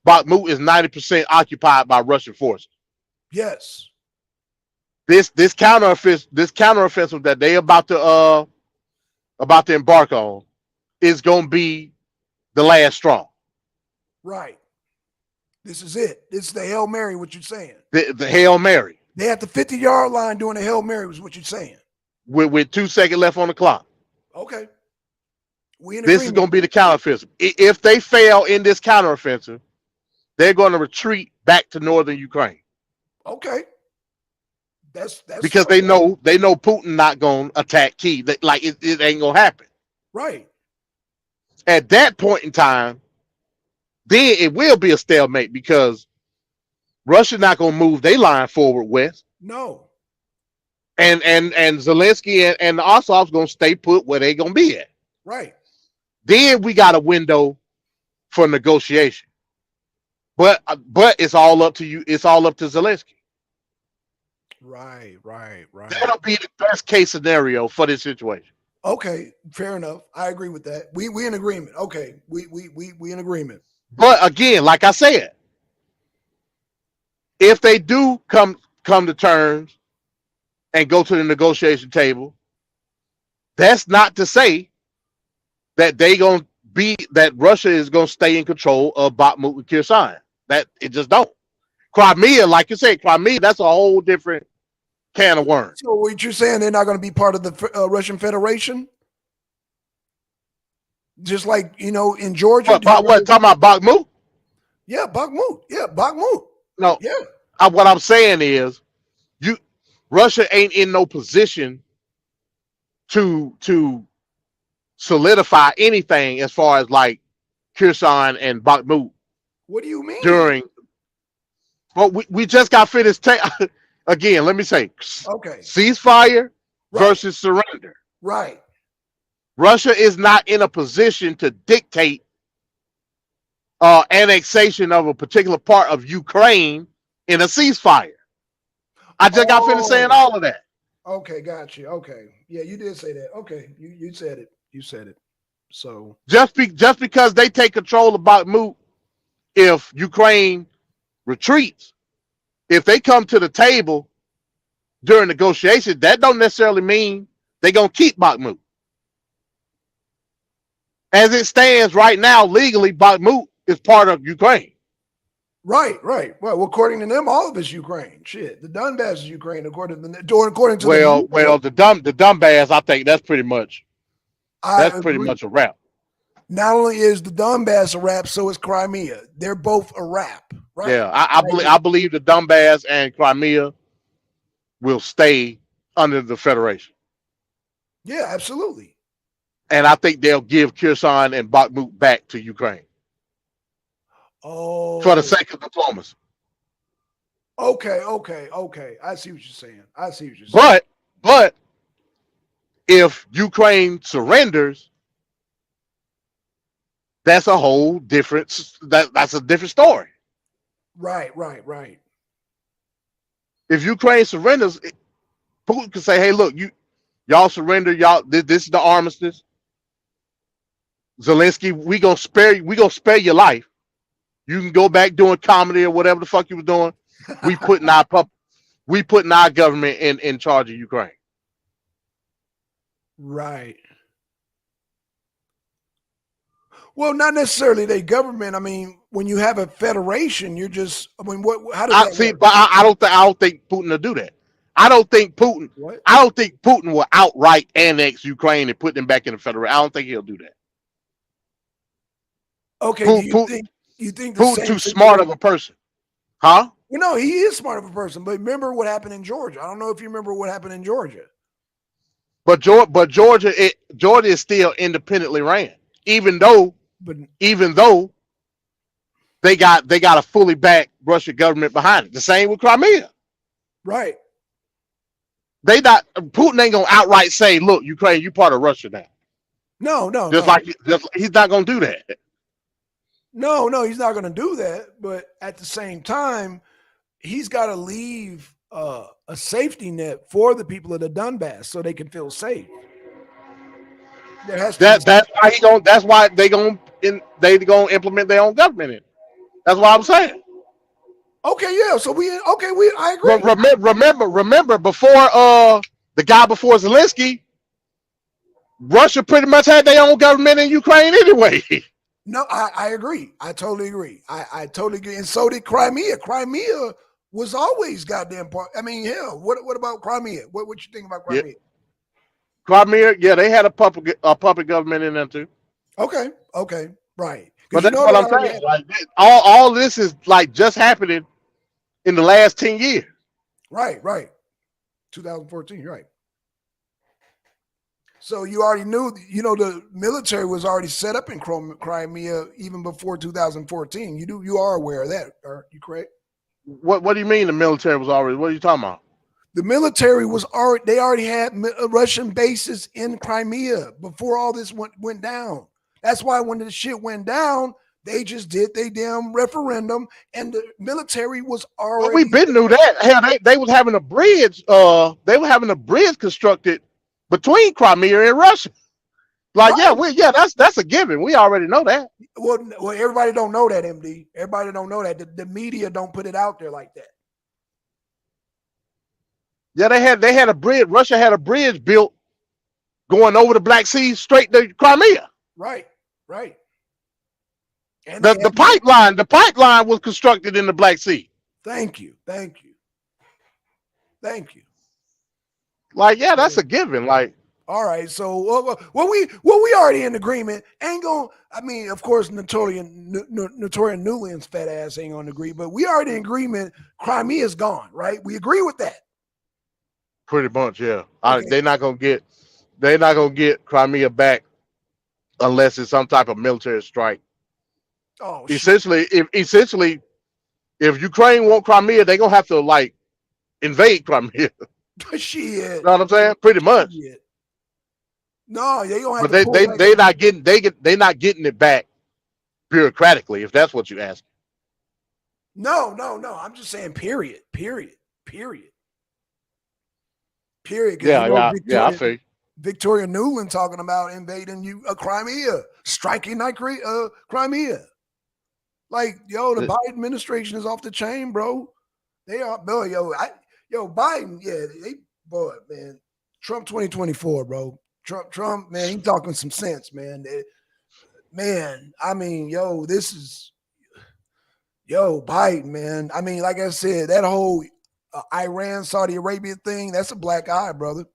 Bakhmut is 90% occupied by Russian forces. Yes. This counteroffensive that they about to embark on is going to be the last straw. Right. This is it. This is the Hail Mary, what you're saying. The Hail Mary. They at the 50-yard line doing the Hail Mary was what you're saying. With 2 seconds left on the clock. Okay. This is going to be the counteroffensive. If they fail in this counteroffensive, they're going to retreat back to northern Ukraine. Okay. That's because they know Putin not going to attack Kyiv. It ain't going to happen. Right. At that point in time, then it will be a stalemate because Russia not going to move their line forward west. No. and Zelensky and the Ossoff's gonna stay put where they gonna be at. Right. Then we got a window for negotiation. But it's all up to you. It's all up to Zelensky. Right. That'll be the best case scenario for this situation. Okay, fair enough. I agree with that. We in agreement. Okay, we in agreement. But again, like I said, if they do come to terms and go to the negotiation table, that's not to say that that Russia is gonna stay in control of Bakhmut and Kherson. That it just don't. Crimea, like you said, Crimea, that's a whole different can of worms. So what you're saying, they're not going to be part of the Russian Federation? Just like, in Georgia? What talking about Bakhmut? Yeah, Bakhmut. Yeah, Bakhmut. No. Yeah. What I'm saying is Russia ain't in no position to solidify anything as far as like Kherson and Bakhmut. What do you mean? Well, we just got finished. Again, let me say, okay, ceasefire versus surrender. Right. Russia is not in a position to dictate annexation of a particular part of Ukraine in a ceasefire. I just got finished saying all of that. Okay, got you. Okay, yeah, you did say that. Okay, you said it. You said it. So just because they take control of Bakhmut, if Ukraine retreats, if they come to the table during negotiations, that don't necessarily mean they're gonna keep Bakhmut. As it stands right now, legally, Bakhmut is part of Ukraine. Right. Well, according to them, all of it's Ukraine. Shit, the Donbass is Ukraine, according to the Donbass. I think that's pretty much a wrap. Not only is the Donbass a wrap, so is Crimea. They're both a wrap. Right? Yeah, I believe the Donbass and Crimea will stay under the Federation. Yeah, absolutely. And I think they'll give Kherson and Bakhmut back to Ukraine. Oh, for the sake of diplomacy. Okay. I see what you're saying. But if Ukraine surrenders, that's a whole different. That's a different story. Right. If Ukraine surrenders, Putin can say, "Hey, look, y'all surrender. Y'all, this is the armistice. Zelensky, we gonna spare your life. You can go back doing comedy or whatever the fuck you was doing. We putting our government in charge of Ukraine." Right. Well, not necessarily the government. I mean, when you have a federation, you're just. I mean, how does that work? But I don't think Putin will do that. I don't think Putin will outright annex Ukraine and put them back in the federation. I don't think he'll do that. Okay. You think Putin's too smart of a person, huh? No, he is smart of a person. But remember what happened in Georgia. I don't know if you remember what happened in Georgia. But Georgia is still independently ran, even though they got a fully backed Russian government behind it. The same with Crimea. Right. Putin ain't gonna outright say, "Look, Ukraine, you part of Russia now." No. He's not gonna do that. No, he's not going to do that. But at the same time, he's got to leave a safety net for the people of the Donbass so they can feel safe. There has to that's why they gonna implement their own government. That's what I'm saying. Okay, yeah. So I agree. Remember before the guy before Zelensky, Russia pretty much had their own government in Ukraine anyway. No, I agree. I totally agree. I totally agree. And so did Crimea. Crimea was always goddamn part. I mean, hell, what about Crimea? What you think about Crimea? Yeah. Crimea, yeah, they had a puppet government in there too. Okay, right. But that's what I'm saying. Like, all this is like just happening in the last 10 years. Right. 2014, right. So you already knew, the military was already set up in Crimea even before 2014. You are aware of that, are you correct? What do you mean the military was already? What are you talking about? The military was already, they already had Russian bases in Crimea before all this went down. That's why when the shit went down, they just did their damn referendum, and the military was Well, we already been knew that. Hell, they was having a bridge. They were having a bridge constructed between Crimea and Russia. Like, right. that's a given. We already know that. Well, everybody don't know that, MD. Everybody don't know that. The media don't put it out there like that. Yeah, they had a bridge. Russia had a bridge built going over the Black Sea straight to Crimea. Right. And The pipeline was constructed in the Black Sea. Thank you. Like, yeah, that's a given. Like, all right, so we already in agreement. Ain't going. I mean, of course, Notorious Newland's fat ass ain't gonna agree, but we already in agreement. Crimea's gone, right? We agree with that. pretty much, yeah. Okay. They're not gonna get Crimea back unless it's some type of military strike. Oh, Essentially, if Ukraine want Crimea, they're gonna have to like invade Crimea. shit. You know what I'm saying? Pretty much. Shit. No, they gonna have But to. they not getting it back bureaucratically, if that's what you ask. No. I'm just saying. Period. Yeah, I feel. Victoria Nuland talking about invading Crimea, striking Crimea. Like, yo, the Biden administration is off the chain, bro. They are, bro, Biden, yeah, man. Trump 2024, bro. Trump, man, he talking some sense, man. Man, I mean, Biden, man. I mean, like I said, that whole Iran, Saudi Arabia thing, that's a black eye, brother.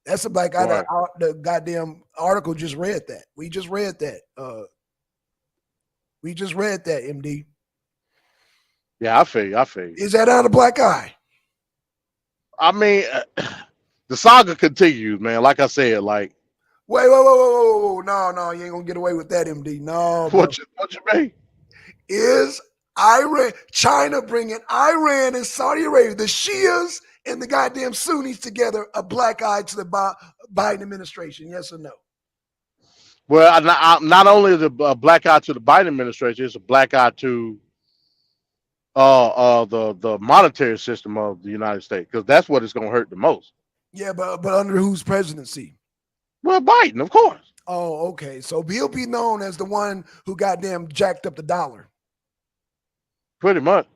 That's a black eye. Right. The goddamn article just read that. We just read that. MD. Yeah, I feel you. Is that not a black eye? I mean, the saga continues, man. Like I said, like. Wait. No, you ain't gonna get away with that, MD. No. What you mean? Is China bringing Iran and Saudi Arabia, the Shias and the goddamn Sunnis together, a black eye to the Biden administration? Yes or no? Well, not only is it a black eye to the Biden administration, it's a black eye to the monetary system of the United States, because that's what it's gonna hurt the most. Yeah, but under whose presidency? Well, Biden, of course. Oh, okay. So he'll be known as the one who goddamn jacked up the dollar. Pretty much.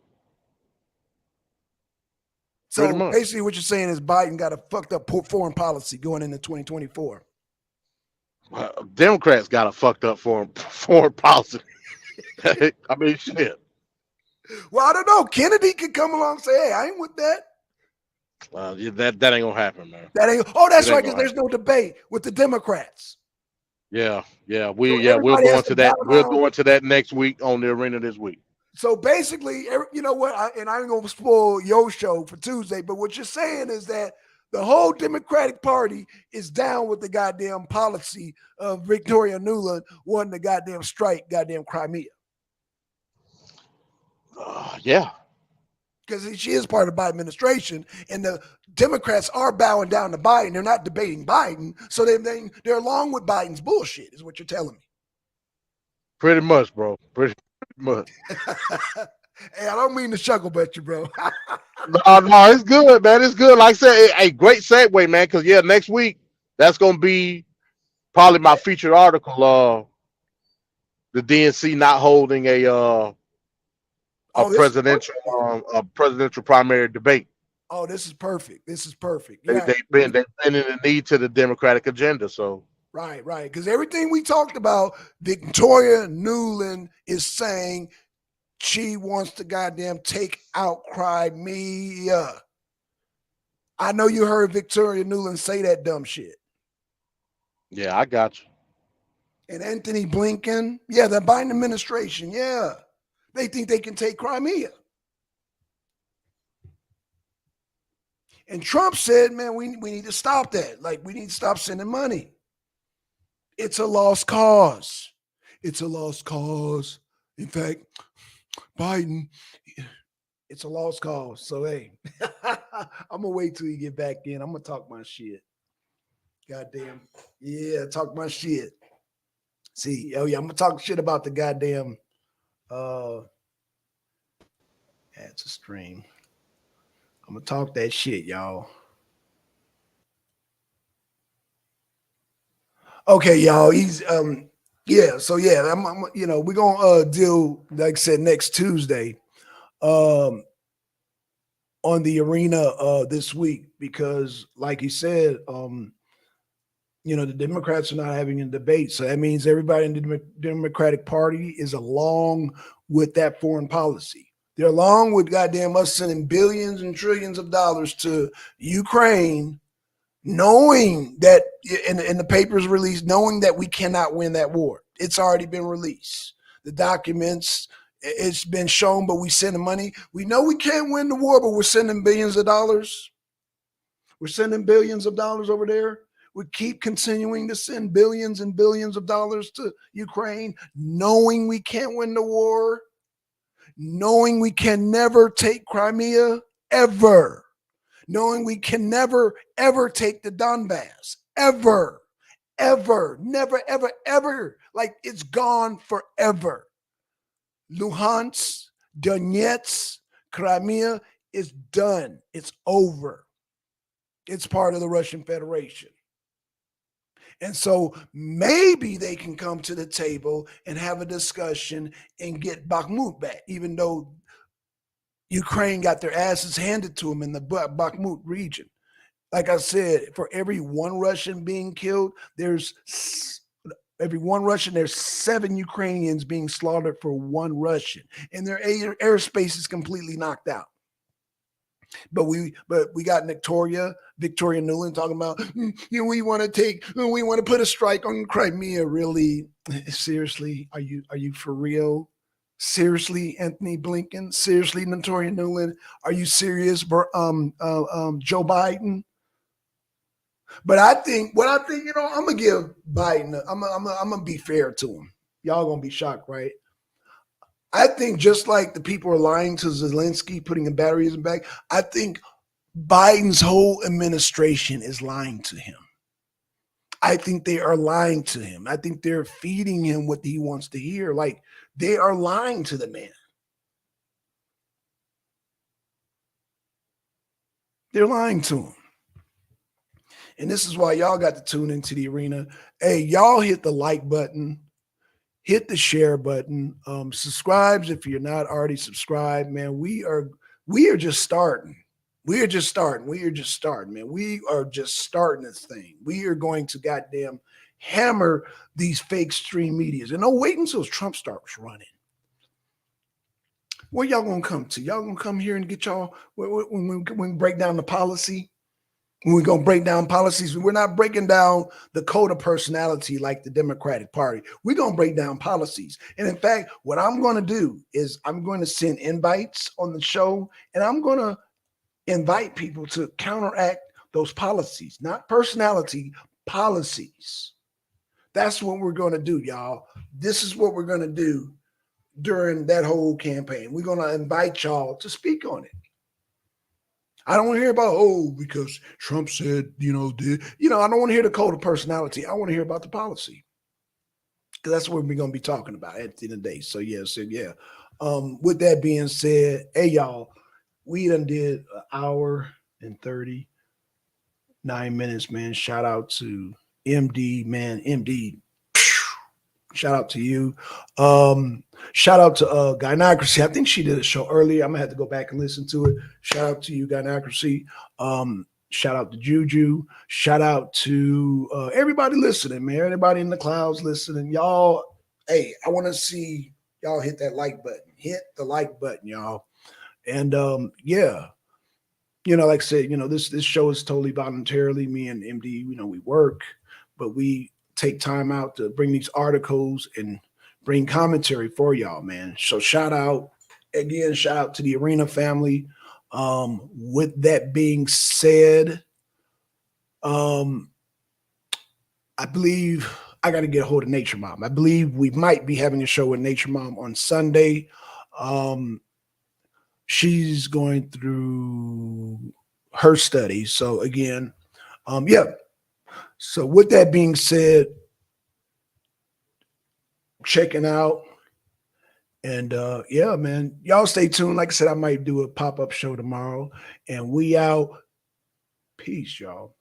So basically what you're saying is Biden got a fucked up foreign policy going into 2024. Well, Democrats got a fucked up foreign policy. I mean, shit. Well, I don't know. Kennedy could come along and say, hey, I ain't with that. That ain't gonna happen, man. That's right, because there's no debate with the Democrats. Yeah. We're going to that. We're going to that next week on the arena this week. So basically, you know what? I ain't gonna spoil your show for Tuesday, but what you're saying is that the whole Democratic Party is down with the goddamn policy of Victoria Nuland wanting to goddamn strike goddamn Crimea. Yeah. Because she is part of the Biden administration, and the Democrats are bowing down to Biden. They're not debating Biden, so they're along with Biden's bullshit, is what you're telling me. Pretty much, bro. Pretty much. Hey, I don't mean to chuckle at you, bro. No, it's good, man. It's good. Like I said, a great segue, man. Because next week that's gonna be probably my featured article. The DNC not holding a presidential primary debate. Oh, this is perfect. They've been in the need to the Democratic agenda. So right. Because everything we talked about, Victoria Nuland is saying she wants to goddamn take out Crimea. I know you heard Victoria Nuland say that dumb shit. Yeah, I got you. And Anthony Blinken, the Biden administration, they think they can take Crimea. And Trump said, man, we need to stop that. Like, we need to stop sending money. It's a lost cause. In fact, Biden, it's a lost cause. So, hey. I'm gonna wait till you get back in. I'm gonna talk my shit. Goddamn. Yeah, talk my shit. See, oh yeah, I'm gonna talk shit about the goddamn ads a stream. I'm gonna talk that shit, y'all. Okay, y'all. He's yeah, so yeah, I'm you know, we're gonna deal, like I said, next Tuesday um on the arena this week because like he said, you know, the Democrats are not having a debate. So that means everybody in the Democratic Party is along with that foreign policy. They're along with goddamn us sending billions and trillions of dollars to Ukraine, knowing that, and the papers released, knowing that we cannot win that war. It's already been released. The documents, it's been shown, but we send the money. We know we can't win the war, but we're sending billions of dollars. We're sending billions of dollars over there. We keep continuing to send billions and billions of dollars to Ukraine, knowing we can't win the war, knowing we can never take Crimea ever, knowing we can never, ever take the Donbass ever, ever, never, ever, ever. Like it's gone forever. Luhansk, Donetsk, Crimea is done. It's over. It's part of the Russian Federation. And so maybe they can come to the table and have a discussion and get Bakhmut back, even though Ukraine got their asses handed to them in the Bakhmut region. Like I said, for every one Russian being killed, there's 7 Ukrainians being slaughtered for one Russian, and their airspace is completely knocked out. But we got Victoria Nuland talking about, you know, we want to put a strike on Crimea. Really? Seriously? Are you for real? Seriously, Anthony Blinken? Seriously, Victoria Nuland? Are you serious, Joe Biden? But I think, you know, I'm gonna give Biden. I'm gonna be fair to him. Y'all gonna be shocked, right? I think just like the people are lying to Zelensky, putting the batteries in back, I think Biden's whole administration is lying to him. I think they are lying to him. I think they're feeding him what he wants to hear. Like they are lying to the man. They're lying to him. And this is why y'all got to tune into the arena. Hey, y'all hit the like button. Hit the share button. Subscribes if you're not already subscribed, man. We are just starting. We are just starting, man. We are just starting this thing. We are going to goddamn hammer these fake stream medias. And don't wait until Trump starts running. Where y'all gonna come to? Y'all gonna come here and get y'all when we break down the policy? When we're going to break down policies, we're not breaking down the code of personality like the Democratic Party. We're going to break down policies. And in fact, what I'm going to do is I'm going to send invites on the show, and I'm going to invite people to counteract those policies, not personality, policies. That's what we're going to do, y'all. This is what we're going to do during that whole campaign. We're going to invite y'all to speak on it. I don't want to hear about, because Trump said, I don't want to hear the code of personality. I want to hear about the policy. Because that's what we're going to be talking about at the end of the day. So, yeah. With that being said, hey, y'all, we done did an hour and 39 minutes, man. Shout out to MD, man. MD, shout out to you. Shout out to Gynocracy. I think she did a show earlier. I'm gonna have to go back and listen to it. Shout out to you, Gynocracy. Shout out to Juju. Shout out to everybody listening, man. Everybody in the clouds listening. Y'all, hey, I want to see y'all hit that like button. Hit the like button, y'all. And yeah. Like I said, this show is totally voluntarily. Me and MD, we work, but we take time out to bring these articles and bring commentary for y'all, man. So shout out to the Arena family. With that being said, I believe I got to get a hold of Nature Mom. I believe we might be having a show with Nature Mom on Sunday. She's going through her study. So again, yeah. So with that being said, checking out. And yeah, man, y'all stay tuned. Like I said, I might do a pop-up show tomorrow. And we out. Peace, y'all.